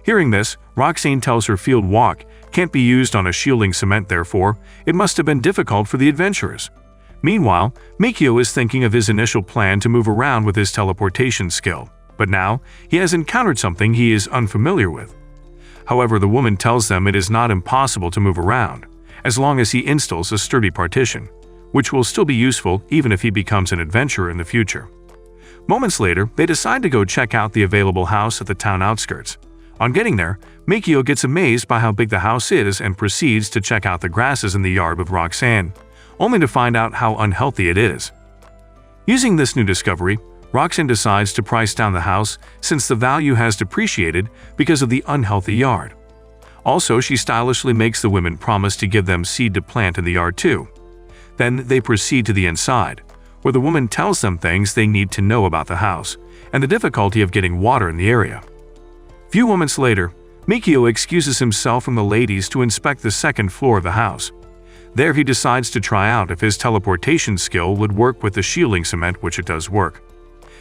Hearing this, Roxan tells her field walk can't be used on a shielding cement, therefore, it must have been difficult for the adventurers. Meanwhile, Michio is thinking of his initial plan to move around with his teleportation skill, but now he has encountered something he is unfamiliar with. However, the woman tells them it is not impossible to move around, as long as he installs a sturdy partition, which will still be useful even if he becomes an adventurer in the future. Moments later, they decide to go check out the available house at the town outskirts. On getting there, Michio gets amazed by how big the house is and proceeds to check out the grasses in the yard with Roxan, only to find out how unhealthy it is. Using this new discovery, Roxan decides to price down the house since the value has depreciated because of the unhealthy yard. Also, she stylishly makes the women promise to give them seed to plant in the yard too. Then they proceed to the inside, where the woman tells them things they need to know about the house and the difficulty of getting water in the area. Few moments later, Michio excuses himself from the ladies to inspect the 2nd floor of the house. There he decides to try out if his teleportation skill would work with the shielding cement, which it does work.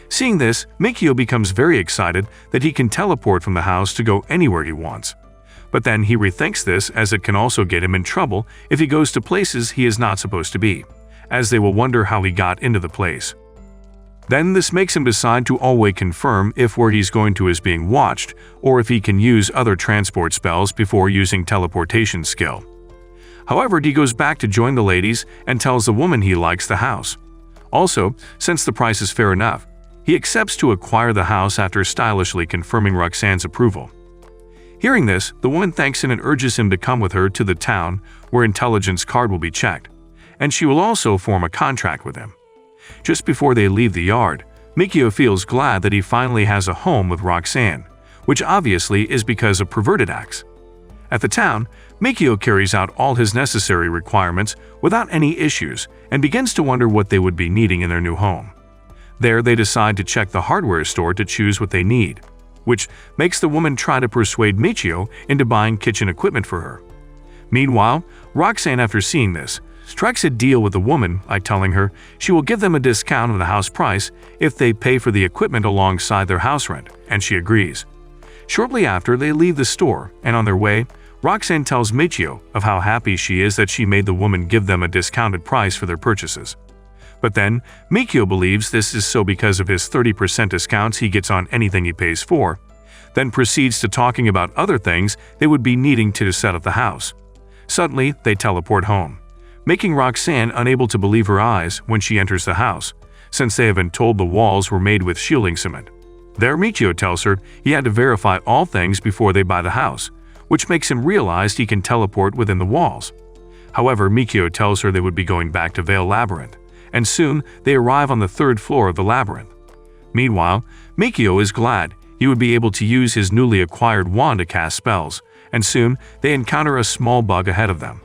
Seeing this, Michio becomes very excited that he can teleport from the house to go anywhere he wants. But then he rethinks this, as it can also get him in trouble if he goes to places he is not supposed to be, as they will wonder how he got into the place. Then this makes him decide to always confirm if where he's going to is being watched, or if he can use other transport spells before using teleportation skill. However, he goes back to join the ladies and tells the woman he likes the house. Also, since the price is fair enough, he accepts to acquire the house after stylishly confirming Roxan's approval. Hearing this, the woman thanks him and urges him to come with her to the town where intelligence card will be checked, and she will also form a contract with him. Just before they leave the yard, Michio feels glad that he finally has a home with Roxan, which obviously is because of perverted acts. At the town, Michio carries out all his necessary requirements without any issues and begins to wonder what they would be needing in their new home. There, they decide to check the hardware store to choose what they need, which makes the woman try to persuade Michio into buying kitchen equipment for her. Meanwhile, Roxan, after seeing this, strikes a deal with the woman by telling her she will give them a discount on the house price if they pay for the equipment alongside their house rent, and she agrees. Shortly after, they leave the store, and on their way, Roxan tells Michio of how happy she is that she made the woman give them a discounted price for their purchases. But then, Mikio believes this is so because of his 30% discounts he gets on anything he pays for, then proceeds to talking about other things they would be needing to set up the house. Suddenly, they teleport home, making Roxanne unable to believe her eyes when she enters the house, since they have been told the walls were made with shielding cement. There, Michio tells her he had to verify all things before they buy the house, which makes him realize he can teleport within the walls. However, Mikio tells her they would be going back to Vale Labyrinth, and soon they arrive on the 3rd floor of the labyrinth. Meanwhile, Mikio is glad he would be able to use his newly acquired wand to cast spells, and soon they encounter a small bug ahead of them.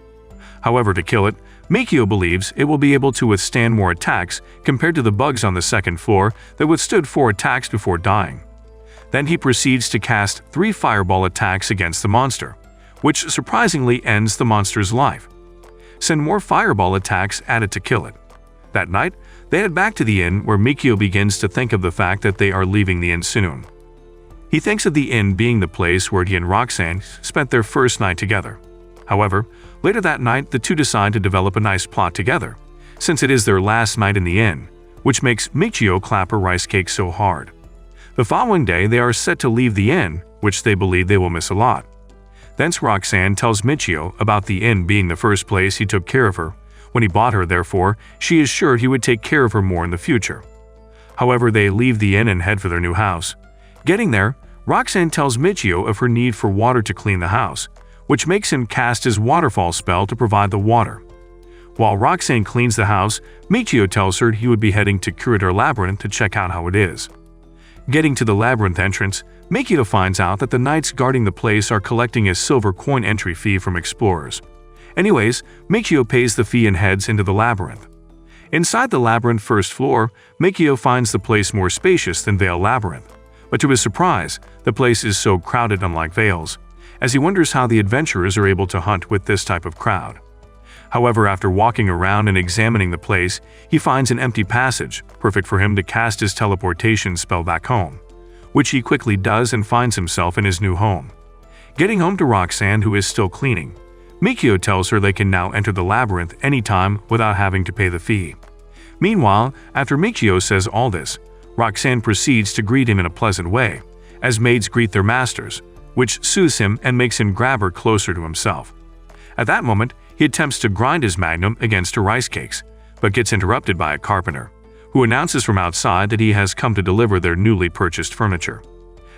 However, to kill it, Mikio believes it will be able to withstand more attacks compared to the bugs on the 2nd floor that withstood 4 attacks before dying. Then he proceeds to cast 3 fireball attacks against the monster, which surprisingly ends the monster's life. Send more fireball attacks added to kill it. That night, they head back to the inn where Mikio begins to think of the fact that they are leaving the inn soon. He thinks of the inn being the place where he and Roxanne spent their first night together. However, later that night, the two decide to develop a nice plot together, since it is their last night in the inn, which makes Michio clap her rice cake so hard. The following day, they are set to leave the inn, which they believe they will miss a lot. Thence Roxanne tells Michio about the inn being the first place he took care of her when he bought her, therefore she is sure he would take care of her more in the future. However, they leave the inn and head for their new house. Getting there, Roxanne tells Michio of her need for water to clean the house, which makes him cast his waterfall spell to provide the water. While Roxanne cleans the house, Michio tells her he would be heading to QUALITY Labyrinth to check out how it is. Getting to the labyrinth entrance, Michio finds out that the knights guarding the place are collecting a silver coin entry fee from explorers. Anyways, Michio pays the fee and heads into the labyrinth. Inside the labyrinth 1st floor, Michio finds the place more spacious than Vale Labyrinth. But to his surprise, the place is so crowded unlike Vale's, as he wonders how the adventurers are able to hunt with this type of crowd. However, after walking around and examining the place, he finds an empty passage, perfect for him to cast his teleportation spell back home, which he quickly does and finds himself in his new home. Getting home to Roxanne, who is still cleaning, Michio tells her they can now enter the labyrinth anytime without having to pay the fee. Meanwhile, after Michio says all this, Roxanne proceeds to greet him in a pleasant way, as maids greet their masters, which soothes him and makes him grab her closer to himself. At that moment, he attempts to grind his magnum against her rice cakes, but gets interrupted by a carpenter, who announces from outside that he has come to deliver their newly purchased furniture.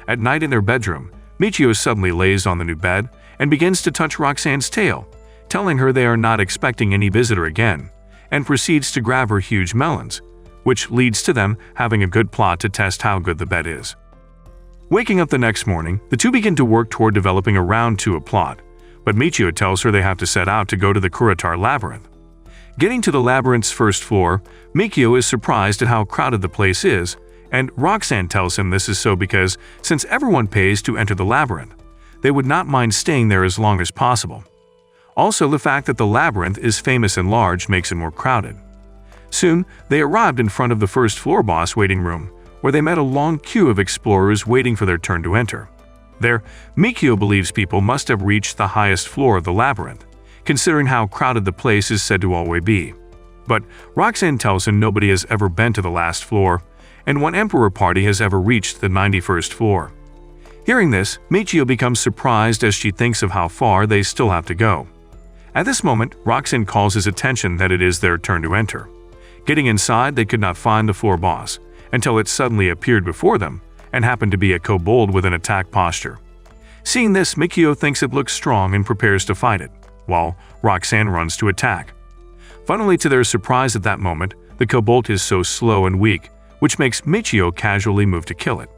At night in their bedroom, Michio suddenly lays on the new bed and begins to touch Roxanne's tail, telling her they are not expecting any visitor again, and proceeds to grab her huge melons, which leads to them having a good plot to test how good the bed is. Waking up the next morning, the two begin to work toward developing a round 2 plot, but Michio tells her they have to set out to go to the QUALITY Labyrinth. Getting to the labyrinth's 1st floor, Michio is surprised at how crowded the place is, and Roxanne tells him this is so because, since everyone pays to enter the labyrinth, they would not mind staying there as long as possible. Also, the fact that the labyrinth is famous and large makes it more crowded. Soon, they arrived in front of the 1st floor boss waiting room, where they met a long queue of explorers waiting for their turn to enter. There, Michio believes people must have reached the highest floor of the labyrinth, considering how crowded the place is said to always be. But Roxanne tells him nobody has ever been to the last floor, and one emperor party has ever reached the 91st floor. Hearing this, Michio becomes surprised as she thinks of how far they still have to go. At this moment, Roxanne calls his attention that it is their turn to enter. Getting inside, they could not find the floor boss, until it suddenly appeared before them, and happened to be a kobold with an attack posture. Seeing this, Michio thinks it looks strong and prepares to fight it, while Roxanne runs to attack. Funnily, to their surprise at that moment, the kobold is so slow and weak, which makes Michio casually move to kill it.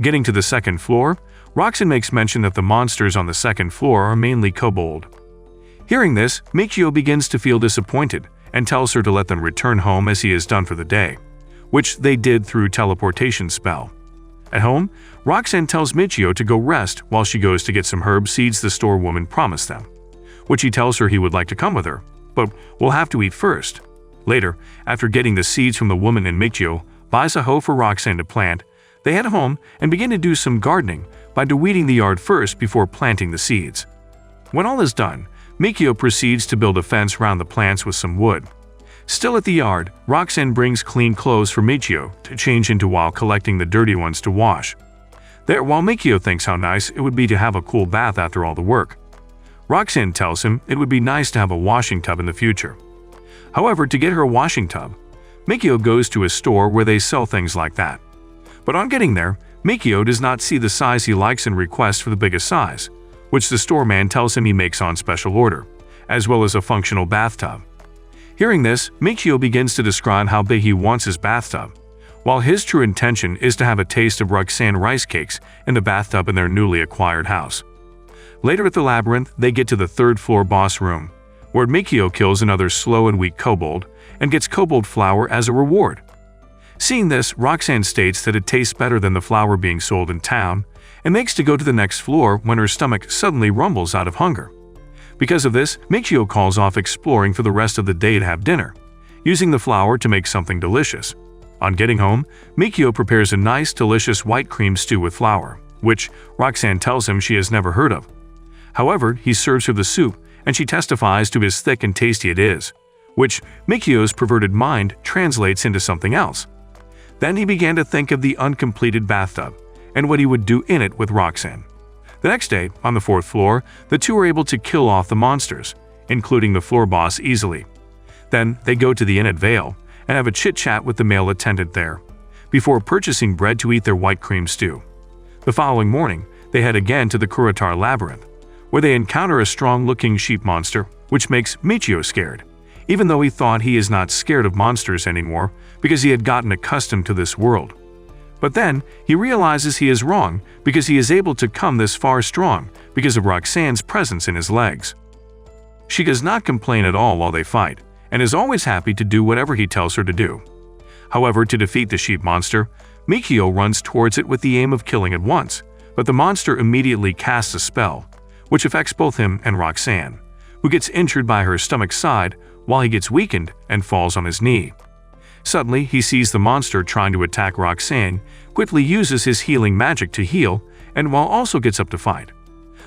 Getting to the 2nd floor, Roxanne makes mention that the monsters on the 2nd floor are mainly kobold. Hearing this, Michio begins to feel disappointed and tells her to let them return home as he is done for the day, which they did through teleportation spell. At home, Roxanne tells Michio to go rest while she goes to get some herb seeds the store woman promised them, which he tells her he would like to come with her, but will have to eat first. Later, after getting the seeds from the woman and Michio buys a hoe for Roxanne to plant, they head home and begin to do some gardening by de-weeding the yard first before planting the seeds. When all is done, Michio proceeds to build a fence around the plants with some wood. Still at the yard, Roxan brings clean clothes for Michio to change into while collecting the dirty ones to wash. There, while Michio thinks how nice it would be to have a cool bath after all the work, Roxan tells him it would be nice to have a washing tub in the future. However, to get her a washing tub, Michio goes to a store where they sell things like that. But on getting there, Michio does not see the size he likes and requests for the biggest size, which the store man tells him he makes on special order, as well as a functional bathtub. Hearing this, Michio begins to describe how big he wants his bathtub, while his true intention is to have a taste of Roxan rice cakes in the bathtub in their newly acquired house. Later at the Labyrinth, they get to the third-floor boss room, where Michio kills another slow and weak kobold and gets kobold flour as a reward. Seeing this, Roxan states that it tastes better than the flour being sold in town and makes to go to the next floor when her stomach suddenly rumbles out of hunger. Because of this, Michio calls off exploring for the rest of the day to have dinner, using the flour to make something delicious. On getting home, Michio prepares a nice, delicious white cream stew with flour, which Roxan tells him she has never heard of. However, he serves her the soup, and she testifies to his thick and tasty it is, which Michio's perverted mind translates into something else. Then he began to think of the uncompleted bathtub and what he would do in it with Roxan. The next day, on the fourth floor, the two are able to kill off the monsters, including the floor boss, easily. Then they go to the inn at Vale and have a chit-chat with the male attendant there, before purchasing bread to eat their white cream stew. The following morning, they head again to the QUALITY Labyrinth, where they encounter a strong-looking sheep monster, which makes Michio scared, even though he thought he is not scared of monsters anymore because he had gotten accustomed to this world. But then, he realizes he is wrong because he is able to come this far strong because of Roxan's presence in his legs. She does not complain at all while they fight, and is always happy to do whatever he tells her to do. However, to defeat the sheep monster, Michio runs towards it with the aim of killing it once, but the monster immediately casts a spell, which affects both him and Roxan, who gets injured by her stomach side while he gets weakened and falls on his knee. Suddenly, he sees the monster trying to attack Roxan, quickly uses his healing magic to heal, and while also gets up to fight.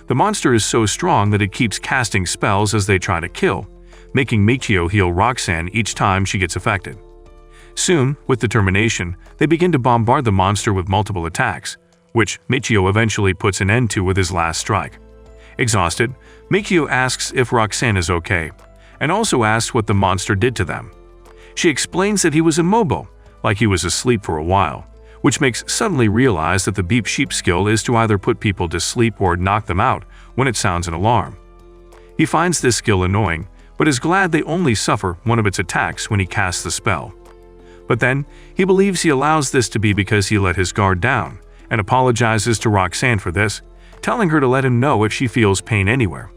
The monster is so strong that it keeps casting spells as they try to kill, making Michio heal Roxan each time she gets affected. Soon, with determination, they begin to bombard the monster with multiple attacks, which Michio eventually puts an end to with his last strike. Exhausted, Michio asks if Roxan is okay, and also asks what the monster did to them. She explains that he was immobile, like he was asleep for a while, which makes suddenly realize that the beep sheep skill is to either put people to sleep or knock them out when it sounds an alarm. He finds this skill annoying, but is glad they only suffer one of its attacks when he casts the spell. But then, he believes he allows this to be because he let his guard down, and apologizes to Roxan for this, telling her to let him know if she feels pain anywhere.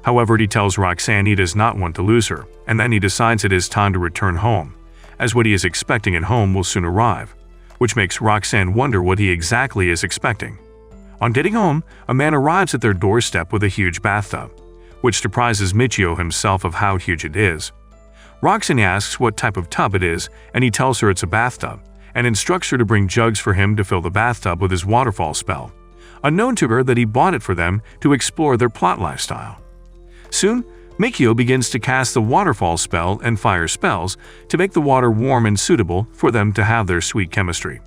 However, he tells Roxan he does not want to lose her, and then he decides it is time to return home, as what he is expecting at home will soon arrive, which makes Roxan wonder what he exactly is expecting. On getting home, a man arrives at their doorstep with a huge bathtub, which surprises Michio himself of how huge it is. Roxan asks what type of tub it is, and he tells her it's a bathtub, and instructs her to bring jugs for him to fill the bathtub with his waterfall spell, unknown to her that he bought it for them to explore their plot lifestyle. Soon, Michio begins to cast the waterfall spell and fire spells to make the water warm and suitable for them to have their sweet chemistry.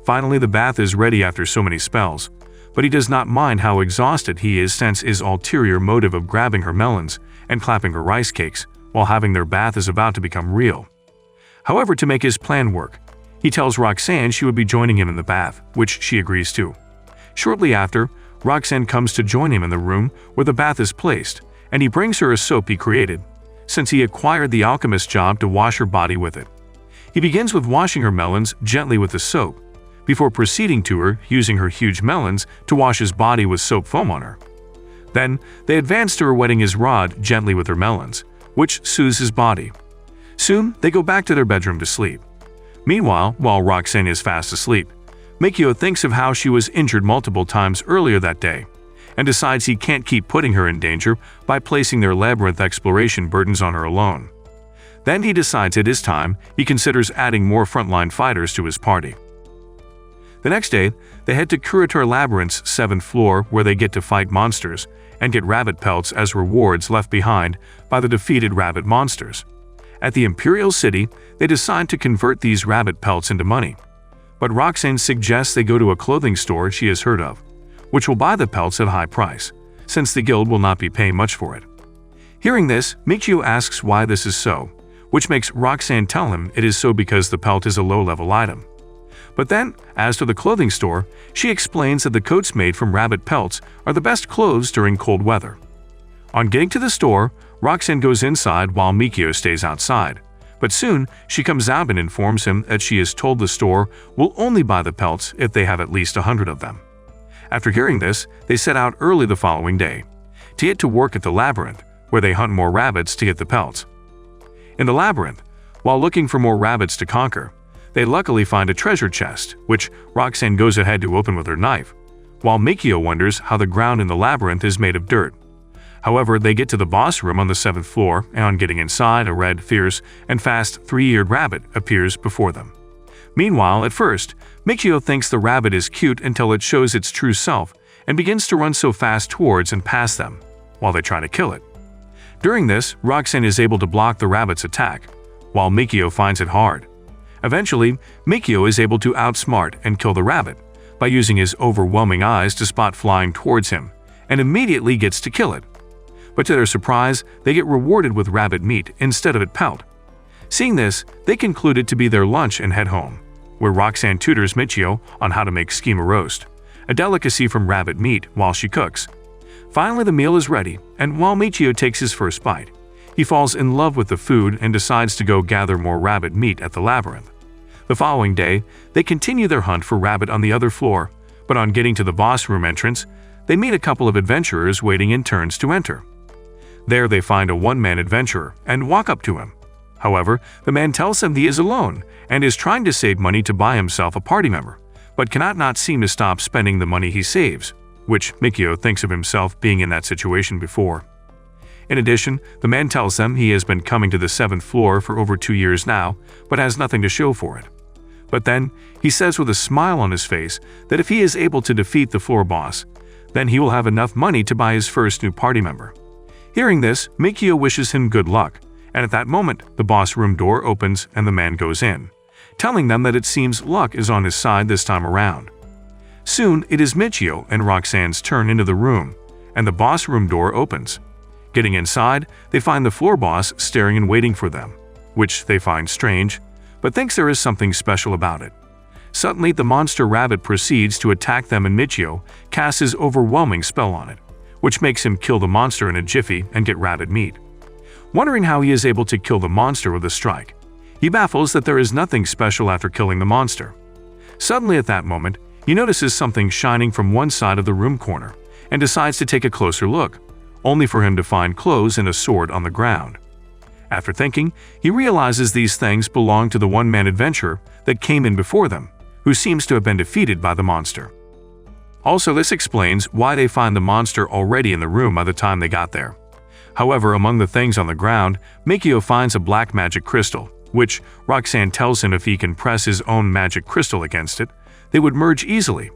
Finally, the bath is ready after so many spells, but he does not mind how exhausted he is since his ulterior motive of grabbing her melons and clapping her rice cakes while having their bath is about to become real. However, to make his plan work, he tells Roxan she would be joining him in the bath, which she agrees to. Shortly after, Roxan comes to join him in the room where the bath is placed, and he brings her a soap he created, since he acquired the alchemist job to wash her body with it. He begins with washing her melons gently with the soap, before proceeding to her using her huge melons to wash his body with soap foam on her. Then, they advance to her wetting his rod gently with her melons, which soothes his body. Soon, they go back to their bedroom to sleep. Meanwhile, while Roxan is fast asleep, Michio thinks of how she was injured multiple times earlier that day, and decides he can't keep putting her in danger by placing their labyrinth exploration burdens on her alone. Then he decides it is time he considers adding more frontline fighters to his party. The next day, they head to QUALITY Labyrinth's 7th floor where they get to fight monsters and get rabbit pelts as rewards left behind by the defeated rabbit monsters. At the Imperial City, they decide to convert these rabbit pelts into money. But Roxan suggests they go to a clothing store she has heard of, which will buy the pelts at a high price, since the guild will not be paying much for it. Hearing this, Michio asks why this is so, which makes Roxan tell him it is so because the pelt is a low-level item. But then, as to the clothing store, she explains that the coats made from rabbit pelts are the best clothes during cold weather. On getting to the store, Roxan goes inside while Michio stays outside. But soon, she comes out and informs him that she is told the store will only buy the pelts if they have at least 100 of them. After hearing this, they set out early the following day, to get to work at the Labyrinth, where they hunt more rabbits to get the pelts. In the Labyrinth, while looking for more rabbits to conquer, they luckily find a treasure chest, which Roxan goes ahead to open with her knife, while Michio wonders how the ground in the Labyrinth is made of dirt. However, they get to the boss room on the 7th floor, and on getting inside, a red, fierce, and fast 3-eared rabbit appears before them. Meanwhile, at first, Michio thinks the rabbit is cute until it shows its true self and begins to run so fast towards and past them, while they try to kill it. During this, Roxan is able to block the rabbit's attack, while Michio finds it hard. Eventually, Michio is able to outsmart and kill the rabbit by using his overwhelming eyes to spot flying towards him, and immediately gets to kill it. But to their surprise, they get rewarded with rabbit meat instead of pelt. Seeing this, they conclude it to be their lunch and head home, where Roxan tutors Michio on how to make schema roast, a delicacy from rabbit meat, while she cooks. Finally, the meal is ready, and while Michio takes his first bite, he falls in love with the food and decides to go gather more rabbit meat at the Labyrinth. The following day, they continue their hunt for rabbit on the other floor, but on getting to the boss room entrance, they meet a couple of adventurers waiting in turns to enter. There they find a one-man adventurer and walk up to him. However, the man tells them he is alone and is trying to save money to buy himself a party member, but cannot not seem to stop spending the money he saves, which Michio thinks of himself being in that situation before. In addition, the man tells them he has been coming to the 7th floor for over 2 years now, but has nothing to show for it. But then, he says with a smile on his face that if he is able to defeat the floor boss, then he will have enough money to buy his first new party member. Hearing this, Michio wishes him good luck, and at that moment, the boss room door opens and the man goes in, telling them that it seems luck is on his side this time around. Soon, it is Michio and Roxan's turn into the room, and the boss room door opens. Getting inside, they find the floor boss staring and waiting for them, which they find strange, but thinks there is something special about it. Suddenly, the monster rabbit proceeds to attack them and Michio casts his overwhelming spell on it, which makes him kill the monster in a jiffy and get rabbit meat. Wondering how he is able to kill the monster with a strike, he baffles that there is nothing special after killing the monster. Suddenly at that moment, he notices something shining from one side of the room corner and decides to take a closer look, only for him to find clothes and a sword on the ground. After thinking, he realizes these things belong to the one-man adventurer that came in before them, who seems to have been defeated by the monster. Also, this explains why they find the monster already in the room by the time they got there. However, among the things on the ground, Michio finds a black magic crystal, which Roxan tells him if he can press his own magic crystal against it, they would merge easily.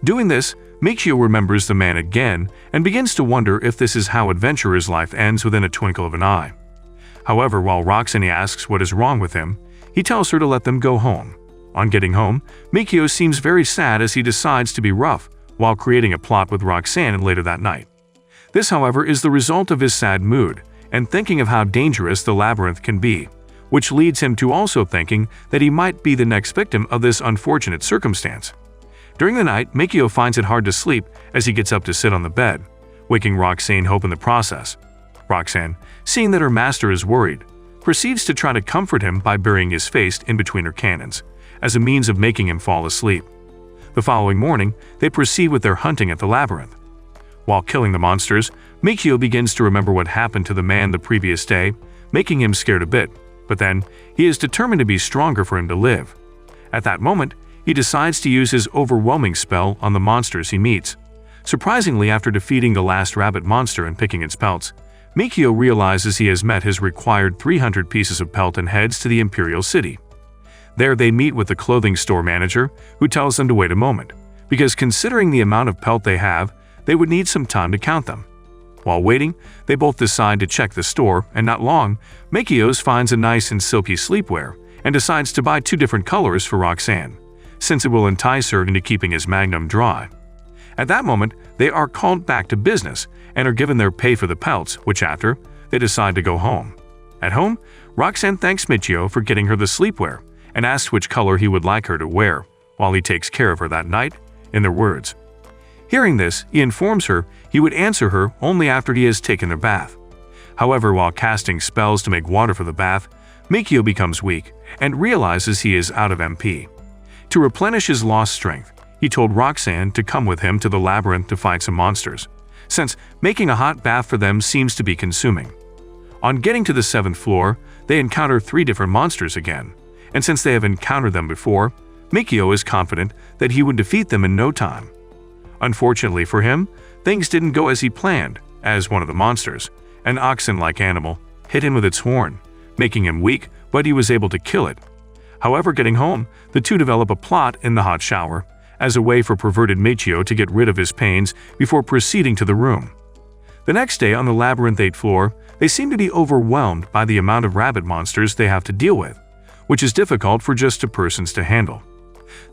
Doing this, Michio remembers the man again and begins to wonder if this is how adventurer's life ends within a twinkle of an eye. However, while Roxan asks what is wrong with him, he tells her to let them go home. On getting home, Michio seems very sad as he decides to be rough while creating a plot with Roxan later that night. This, however, is the result of his sad mood and thinking of how dangerous the labyrinth can be, which leads him to also thinking that he might be the next victim of this unfortunate circumstance. During the night, Michio finds it hard to sleep as he gets up to sit on the bed, waking Roxan hope in the process. Roxan, seeing that her master is worried, proceeds to try to comfort him by burying his face in between her cannons, as a means of making him fall asleep. The following morning, they proceed with their hunting at the labyrinth. While killing the monsters, Michio begins to remember what happened to the man the previous day, making him scared a bit, but then he is determined to be stronger for him to live. At that moment, he decides to use his overwhelming spell on the monsters he meets. Surprisingly, after defeating the last rabbit monster and picking its pelts, Michio realizes he has met his required 300 pieces of pelt and heads to the Imperial City. There they meet with the clothing store manager, who tells them to wait a moment, because considering the amount of pelt they have, they would need some time to count them. While waiting, they both decide to check the store, and not long, Mikio finds a nice and silky sleepwear and decides to buy 2 different colors for Roxan, since it will entice her into keeping his magnum dry. At that moment, they are called back to business and are given their pay for the pelts, which after, they decide to go home. At home, Roxan thanks Michio for getting her the sleepwear and asks which color he would like her to wear, while he takes care of her that night, in their words. Hearing this, he informs her he would answer her only after he has taken their bath. However, while casting spells to make water for the bath, Mikio becomes weak and realizes he is out of MP. To replenish his lost strength, he told Roxan to come with him to the labyrinth to fight some monsters, since making a hot bath for them seems to be consuming. On getting to the 7th floor, they encounter 3 different monsters again, and since they have encountered them before, Mikio is confident that he would defeat them in no time. Unfortunately for him, things didn't go as he planned, as one of the monsters, an oxen-like animal, hit him with its horn, making him weak, but he was able to kill it. However, getting home, the 2 develop a plot in the hot shower, as a way for perverted Michio to get rid of his pains before proceeding to the room. The next day on the Labyrinth 8th floor, they seem to be overwhelmed by the amount of rabbit monsters they have to deal with, which is difficult for just 2 persons to handle.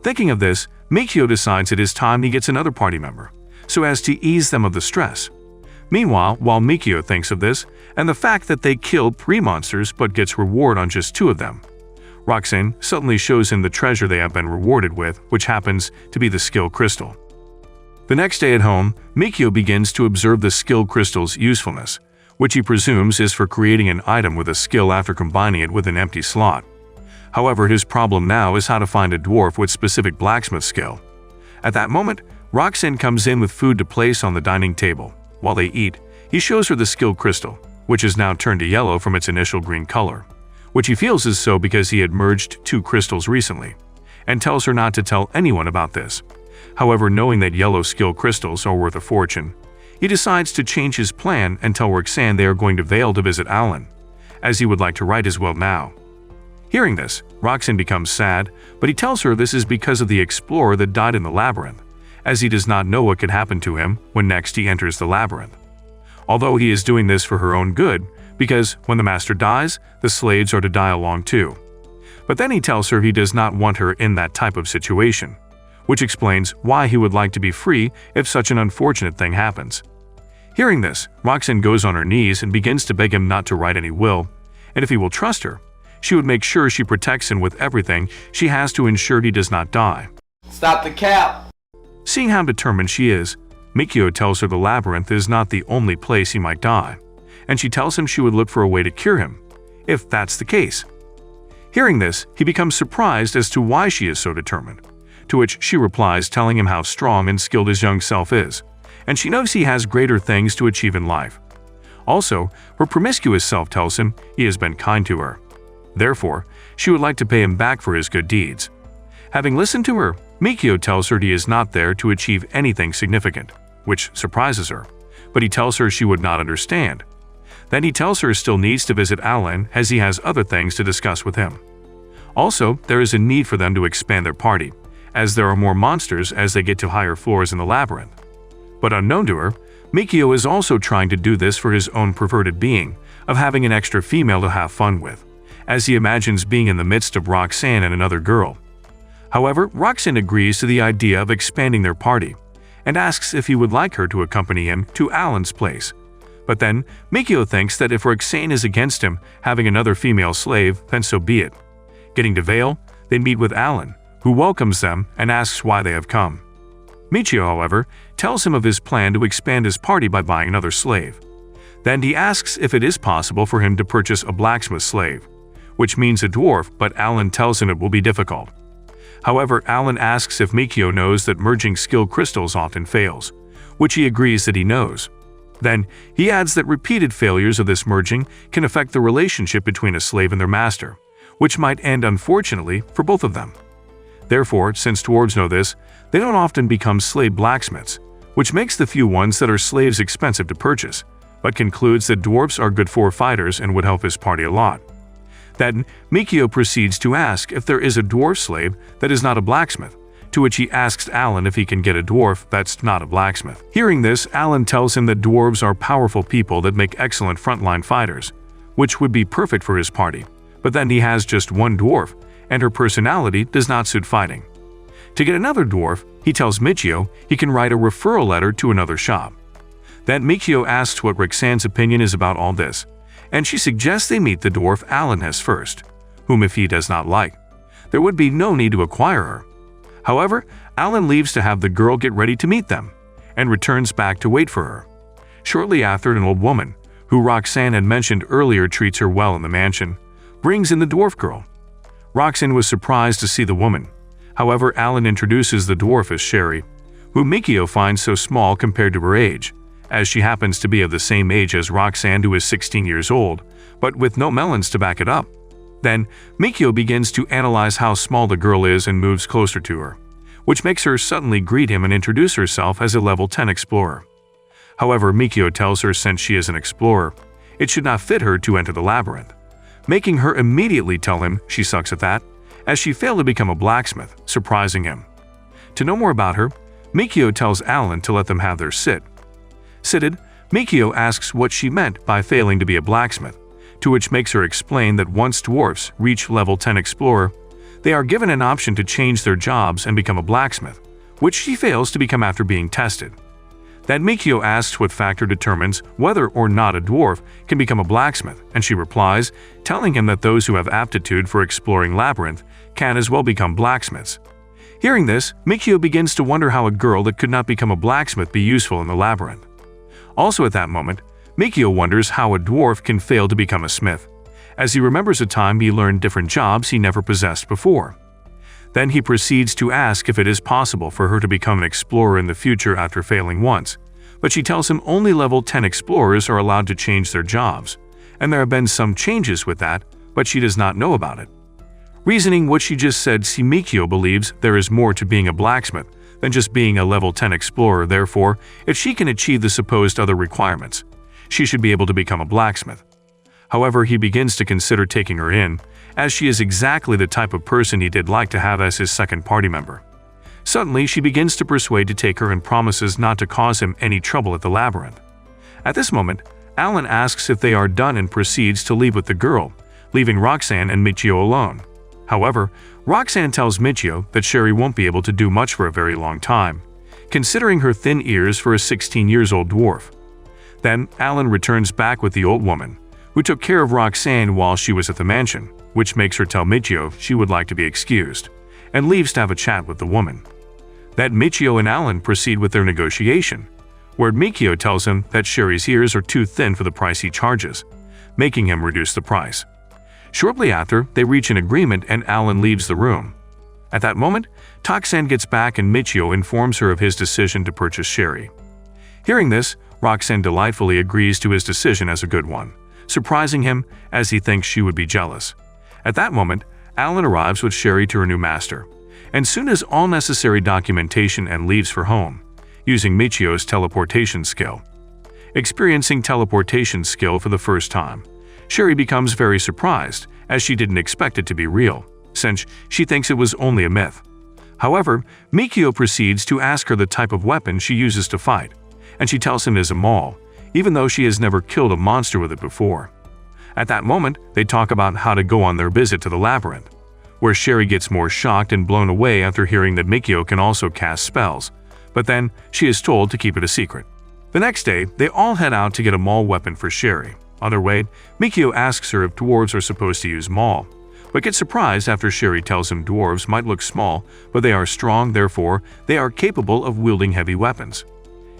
Thinking of this, Mikio decides it is time he gets another party member, so as to ease them of the stress. Meanwhile, while Mikio thinks of this, and the fact that they killed 3 monsters but gets reward on just 2 of them, Roxan suddenly shows him the treasure they have been rewarded with, which happens to be the skill crystal. The next day at home, Mikio begins to observe the skill crystal's usefulness, which he presumes is for creating an item with a skill after combining it with an empty slot. However, his problem now is how to find a dwarf with specific blacksmith skill. At that moment, Roxan comes in with food to place on the dining table. While they eat, he shows her the skill crystal, which is now turned to yellow from its initial green color, which he feels is so because he had merged 2 crystals recently, and tells her not to tell anyone about this. However, knowing that yellow skill crystals are worth a fortune, he decides to change his plan and tell Roxan they are going to Vale to visit Alan, as he would like to write his will now. Hearing this, Roxan becomes sad, but he tells her this is because of the explorer that died in the labyrinth, as he does not know what could happen to him when next he enters the labyrinth. Although he is doing this for her own good, because when the master dies, the slaves are to die along too. But then he tells her he does not want her in that type of situation, which explains why he would like to be free if such an unfortunate thing happens. Hearing this, Roxan goes on her knees and begins to beg him not to write any will, and if he will trust her, she would make sure she protects him with everything she has to ensure he does not die. Stop the cap! Seeing how determined she is, Mikio tells her the labyrinth is not the only place he might die, and she tells him she would look for a way to cure him, if that's the case. Hearing this, he becomes surprised as to why she is so determined, to which she replies telling him how strong and skilled his young self is, and she knows he has greater things to achieve in life. Also, her promiscuous self tells him he has been kind to her. Therefore, she would like to pay him back for his good deeds. Having listened to her, Mikio tells her he is not there to achieve anything significant, which surprises her, but he tells her she would not understand. Then he tells her still needs to visit Alan as he has other things to discuss with him. Also, there is a need for them to expand their party, as there are more monsters as they get to higher floors in the labyrinth. But unknown to her, Mikio is also trying to do this for his own perverted being of having an extra female to have fun with, as he imagines being in the midst of Roxan and another girl. However, Roxan agrees to the idea of expanding their party, and asks if he would like her to accompany him to Alan's place. But then, Mikio thinks that if Roxan is against him having another female slave, then so be it. Getting to Vale, they meet with Alan, who welcomes them and asks why they have come. Michio, however, tells him of his plan to expand his party by buying another slave. Then he asks if it is possible for him to purchase a blacksmith slave, which means a dwarf, but Alan tells him it will be difficult. However, Alan asks if Mikio knows that merging skill crystals often fails, which he agrees that he knows. Then, he adds that repeated failures of this merging can affect the relationship between a slave and their master, which might end unfortunately for both of them. Therefore, since dwarves know this, they don't often become slave blacksmiths, which makes the few ones that are slaves expensive to purchase, but concludes that dwarves are good for fighters and would help his party a lot. Then, Mikio proceeds to ask if there is a dwarf slave that is not a blacksmith, to which he asks Alan if he can get a dwarf that's not a blacksmith. Hearing this, Alan tells him that dwarves are powerful people that make excellent frontline fighters, which would be perfect for his party, but then he has just one dwarf, and her personality does not suit fighting. To get another dwarf, he tells Michio he can write a referral letter to another shop. Then Michio asks what Roxan's opinion is about all this, and she suggests they meet the dwarf Alan has first, whom if he does not like, there would be no need to acquire her. However, Alan leaves to have the girl get ready to meet them, and returns back to wait for her. Shortly after, an old woman, who Roxan had mentioned earlier treats her well in the mansion, brings in the dwarf girl. Roxan was surprised to see the woman. However, Alan introduces the dwarf as Sherry, who Mikio finds so small compared to her age, as she happens to be of the same age as Roxan, who is 16 years old, but with no melons to back it up. Then, Mikio begins to analyze how small the girl is and moves closer to her, which makes her suddenly greet him and introduce herself as a level 10 explorer. However, Mikio tells her since she is an explorer, it should not fit her to enter the labyrinth, making her immediately tell him she sucks at that, as she failed to become a blacksmith, surprising him. To know more about her, Mikio tells Alan to let them have their sit. Seated, Mikio asks what she meant by failing to be a blacksmith, to which makes her explain that once dwarfs reach level 10 explorer, they are given an option to change their jobs and become a blacksmith, which she fails to become after being tested. Then Mikio asks what factor determines whether or not a dwarf can become a blacksmith, and she replies, telling him that those who have aptitude for exploring Labyrinth can as well become blacksmiths. Hearing this, Mikio begins to wonder how a girl that could not become a blacksmith be useful in the Labyrinth. Also at that moment, Mikio wonders how a dwarf can fail to become a smith, as he remembers a time he learned different jobs he never possessed before. Then he proceeds to ask if it is possible for her to become an explorer in the future after failing once, but she tells him only level 10 explorers are allowed to change their jobs, and there have been some changes with that, but she does not know about it. Reasoning what she just said, Mikio believes there is more to being a blacksmith than just being a level 10 explorer. Therefore, if she can achieve the supposed other requirements, she should be able to become a blacksmith. However, he begins to consider taking her in, as she is exactly the type of person he did like to have as his second party member. Suddenly, she begins to persuade to take her and promises not to cause him any trouble at the labyrinth. At this moment, Alan asks if they are done and proceeds to leave with the girl, leaving Roxan and Michio alone. However, Roxan tells Michio that Sherry won't be able to do much for a very long time, considering her thin ears for a 16-year-old dwarf. Then, Alan returns back with the old woman, who took care of Roxan while she was at the mansion, which makes her tell Michio she would like to be excused, and leaves to have a chat with the woman. That Michio and Alan proceed with their negotiation, where Michio tells him that Sherry's ears are too thin for the price he charges, making him reduce the price. Shortly after, they reach an agreement and Alan leaves the room. At that moment, Toxan gets back and Michio informs her of his decision to purchase Sherry. Hearing this, Roxan delightfully agrees to his decision as a good one, surprising him as he thinks she would be jealous. At that moment, Alan arrives with Sherry to her new master, and soon has all necessary documentation and leaves for home, using Michio's teleportation skill. Experiencing teleportation skill for the first time, Sherry becomes very surprised, as she didn't expect it to be real, since she thinks it was only a myth. However, Michio proceeds to ask her the type of weapon she uses to fight, and she tells him it is a maul, even though she has never killed a monster with it before. At that moment, they talk about how to go on their visit to the labyrinth, where Sherry gets more shocked and blown away after hearing that Michio can also cast spells, but then she is told to keep it a secret. The next day, they all head out to get a maul weapon for Sherry. On their way, Michio asks her if dwarves are supposed to use maul, but gets surprised after Sherry tells him dwarves might look small, but they are strong, therefore they are capable of wielding heavy weapons.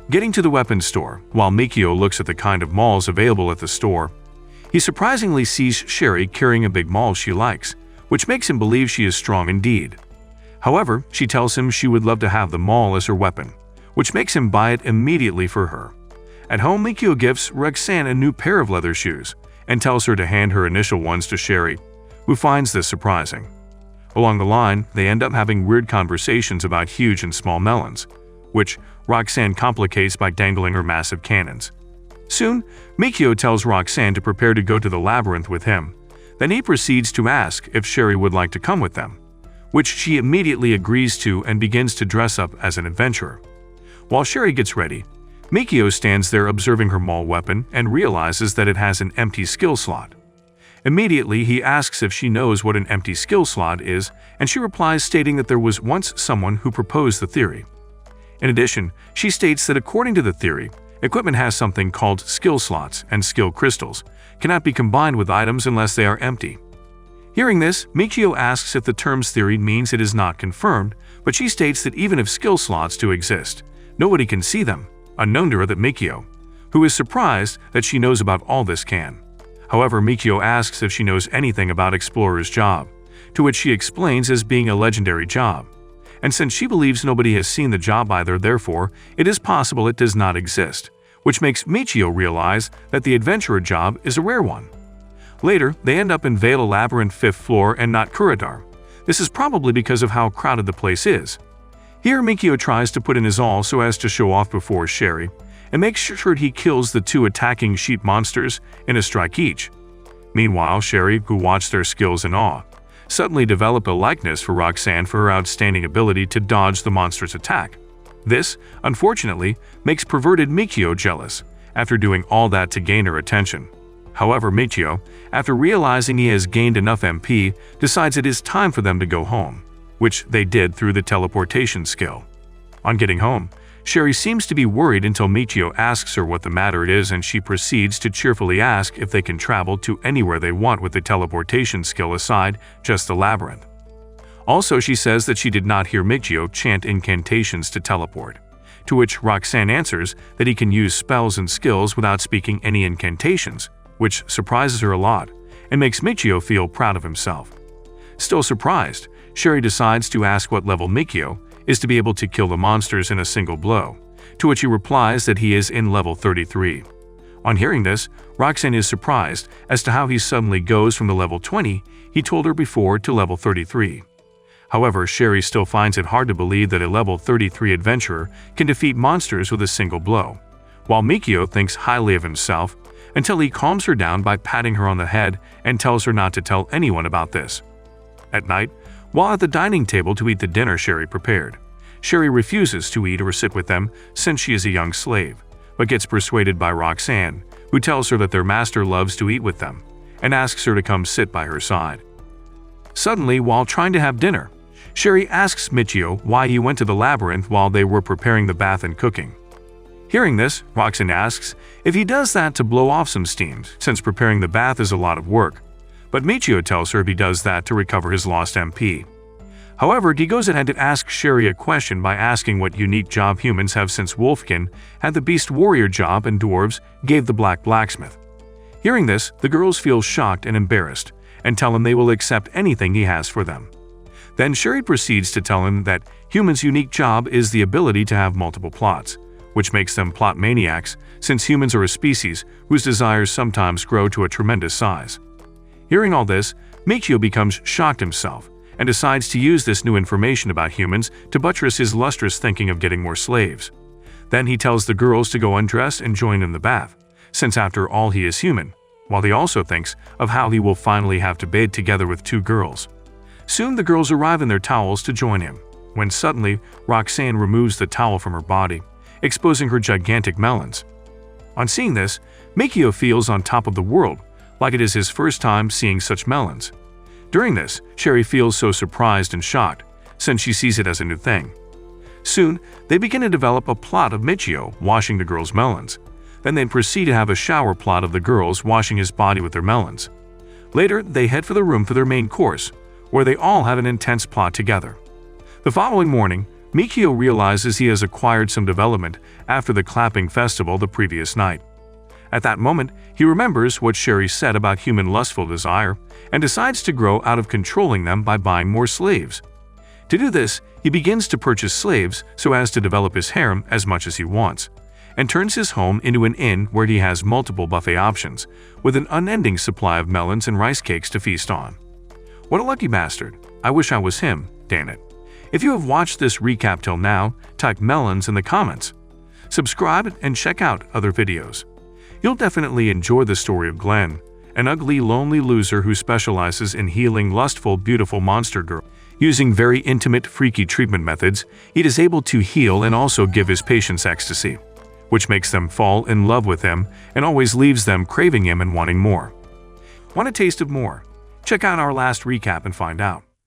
Getting to the weapons store, while Michio looks at the kind of mauls available at the store, he surprisingly sees Sherry carrying a big maul she likes, which makes him believe she is strong indeed. However, she tells him she would love to have the maul as her weapon, which makes him buy it immediately for her. At home, Michio gives Roxan a new pair of leather shoes and tells her to hand her initial ones to Sherry, who finds this surprising. Along the line, they end up having weird conversations about huge and small melons, which Roxan complicates by dangling her massive cannons. Soon, Michio tells Roxan to prepare to go to the labyrinth with him. Then he proceeds to ask if Sherry would like to come with them, which she immediately agrees to and begins to dress up as an adventurer. While Sherry gets ready, Mikio stands there observing her maul weapon and realizes that it has an empty skill slot. Immediately, he asks if she knows what an empty skill slot is, and she replies stating that there was once someone who proposed the theory. In addition, she states that according to the theory, equipment has something called skill slots, and skill crystals cannot be combined with items unless they are empty. Hearing this, Mikio asks if the term's theory means it is not confirmed, but she states that even if skill slots do exist, nobody can see them, unknown to her that Mikio, who is surprised that she knows about all this, can. However, Mikio asks if she knows anything about Explorer's job, to which she explains as being a legendary job. And since she believes nobody has seen the job either, therefore, it is possible it does not exist, which makes Mikio realize that the adventurer job is a rare one. Later, they end up in Vale Labyrinth 5th floor and not Kuradar. This is probably because of how crowded the place is. Here, Mikio tries to put in his all so as to show off before Sherry, and makes sure he kills the two attacking sheep monsters in a strike each. Meanwhile, Sherry, who watched their skills in awe, suddenly developed a likeness for Roxan for her outstanding ability to dodge the monster's attack. This, unfortunately, makes perverted Mikio jealous, after doing all that to gain her attention. However, Mikio, after realizing he has gained enough MP, decides it is time for them to go home, which they did through the teleportation skill. On getting home, Sherry seems to be worried until Mikio asks her what the matter is, and she proceeds to cheerfully ask if they can travel to anywhere they want with the teleportation skill aside just the labyrinth. Also, she says that she did not hear Mikio chant incantations to teleport, to which Roxan answers that he can use spells and skills without speaking any incantations, which surprises her a lot and makes Mikio feel proud of himself. Still surprised, Sherry decides to ask what level Mikio is to be able to kill the monsters in a single blow, to which he replies that he is in level 33. On hearing this, Roxan is surprised as to how he suddenly goes from the level 20 he told her before to level 33. However, Sherry still finds it hard to believe that a level 33 adventurer can defeat monsters with a single blow, while Mikio thinks highly of himself until he calms her down by patting her on the head and tells her not to tell anyone about this. At night, while at the dining table to eat the dinner Sherry prepared, Sherry refuses to eat or sit with them since she is a young slave, but gets persuaded by Roxan, who tells her that their master loves to eat with them, and asks her to come sit by her side. Suddenly, while trying to have dinner, Sherry asks Mikio why he went to the labyrinth while they were preparing the bath and cooking. Hearing this, Roxan asks if he does that to blow off some steam, since preparing the bath is a lot of work, but Mikio tells her if he does that to recover his lost MP. However, he goes ahead to ask Sherry a question by asking what unique job humans have since Wolfkin had the Beast Warrior job and dwarves gave the Black Blacksmith. Hearing this, the girls feel shocked and embarrassed and tell him they will accept anything he has for them. Then Sherry proceeds to tell him that humans' unique job is the ability to have multiple plots, which makes them plot maniacs since humans are a species whose desires sometimes grow to a tremendous size. Hearing all this, Mikio becomes shocked himself and decides to use this new information about humans to buttress his lustrous thinking of getting more slaves. Then he tells the girls to go undress and join in the bath, since after all he is human, while he also thinks of how he will finally have to bathe together with two girls. Soon the girls arrive in their towels to join him, when suddenly Roxan removes the towel from her body, exposing her gigantic melons. On seeing this, Mikio feels on top of the world, like it is his first time seeing such melons. During this, Sherry feels so surprised and shocked, since she sees it as a new thing. Soon, they begin to develop a plot of Mikio washing the girls' melons. Then they proceed to have a shower plot of the girls washing his body with their melons. Later, they head for the room for their main course, where they all have an intense plot together. The following morning, Mikio realizes he has acquired some development after the clapping festival the previous night. At that moment, he remembers what Sherry said about human lustful desire and decides to grow out of controlling them by buying more slaves. To do this, he begins to purchase slaves so as to develop his harem as much as he wants, and turns his home into an inn where he has multiple buffet options, with an unending supply of melons and rice cakes to feast on. What a lucky bastard. I wish I was him, damn it. If you have watched this recap till now, type melons in the comments. Subscribe and check out other videos. You'll definitely enjoy the story of Glenn, an ugly, lonely loser who specializes in healing lustful, beautiful monster girl. Using very intimate, freaky treatment methods, he is able to heal and also give his patients ecstasy, which makes them fall in love with him and always leaves them craving him and wanting more. Want a taste of more? Check out our last recap and find out.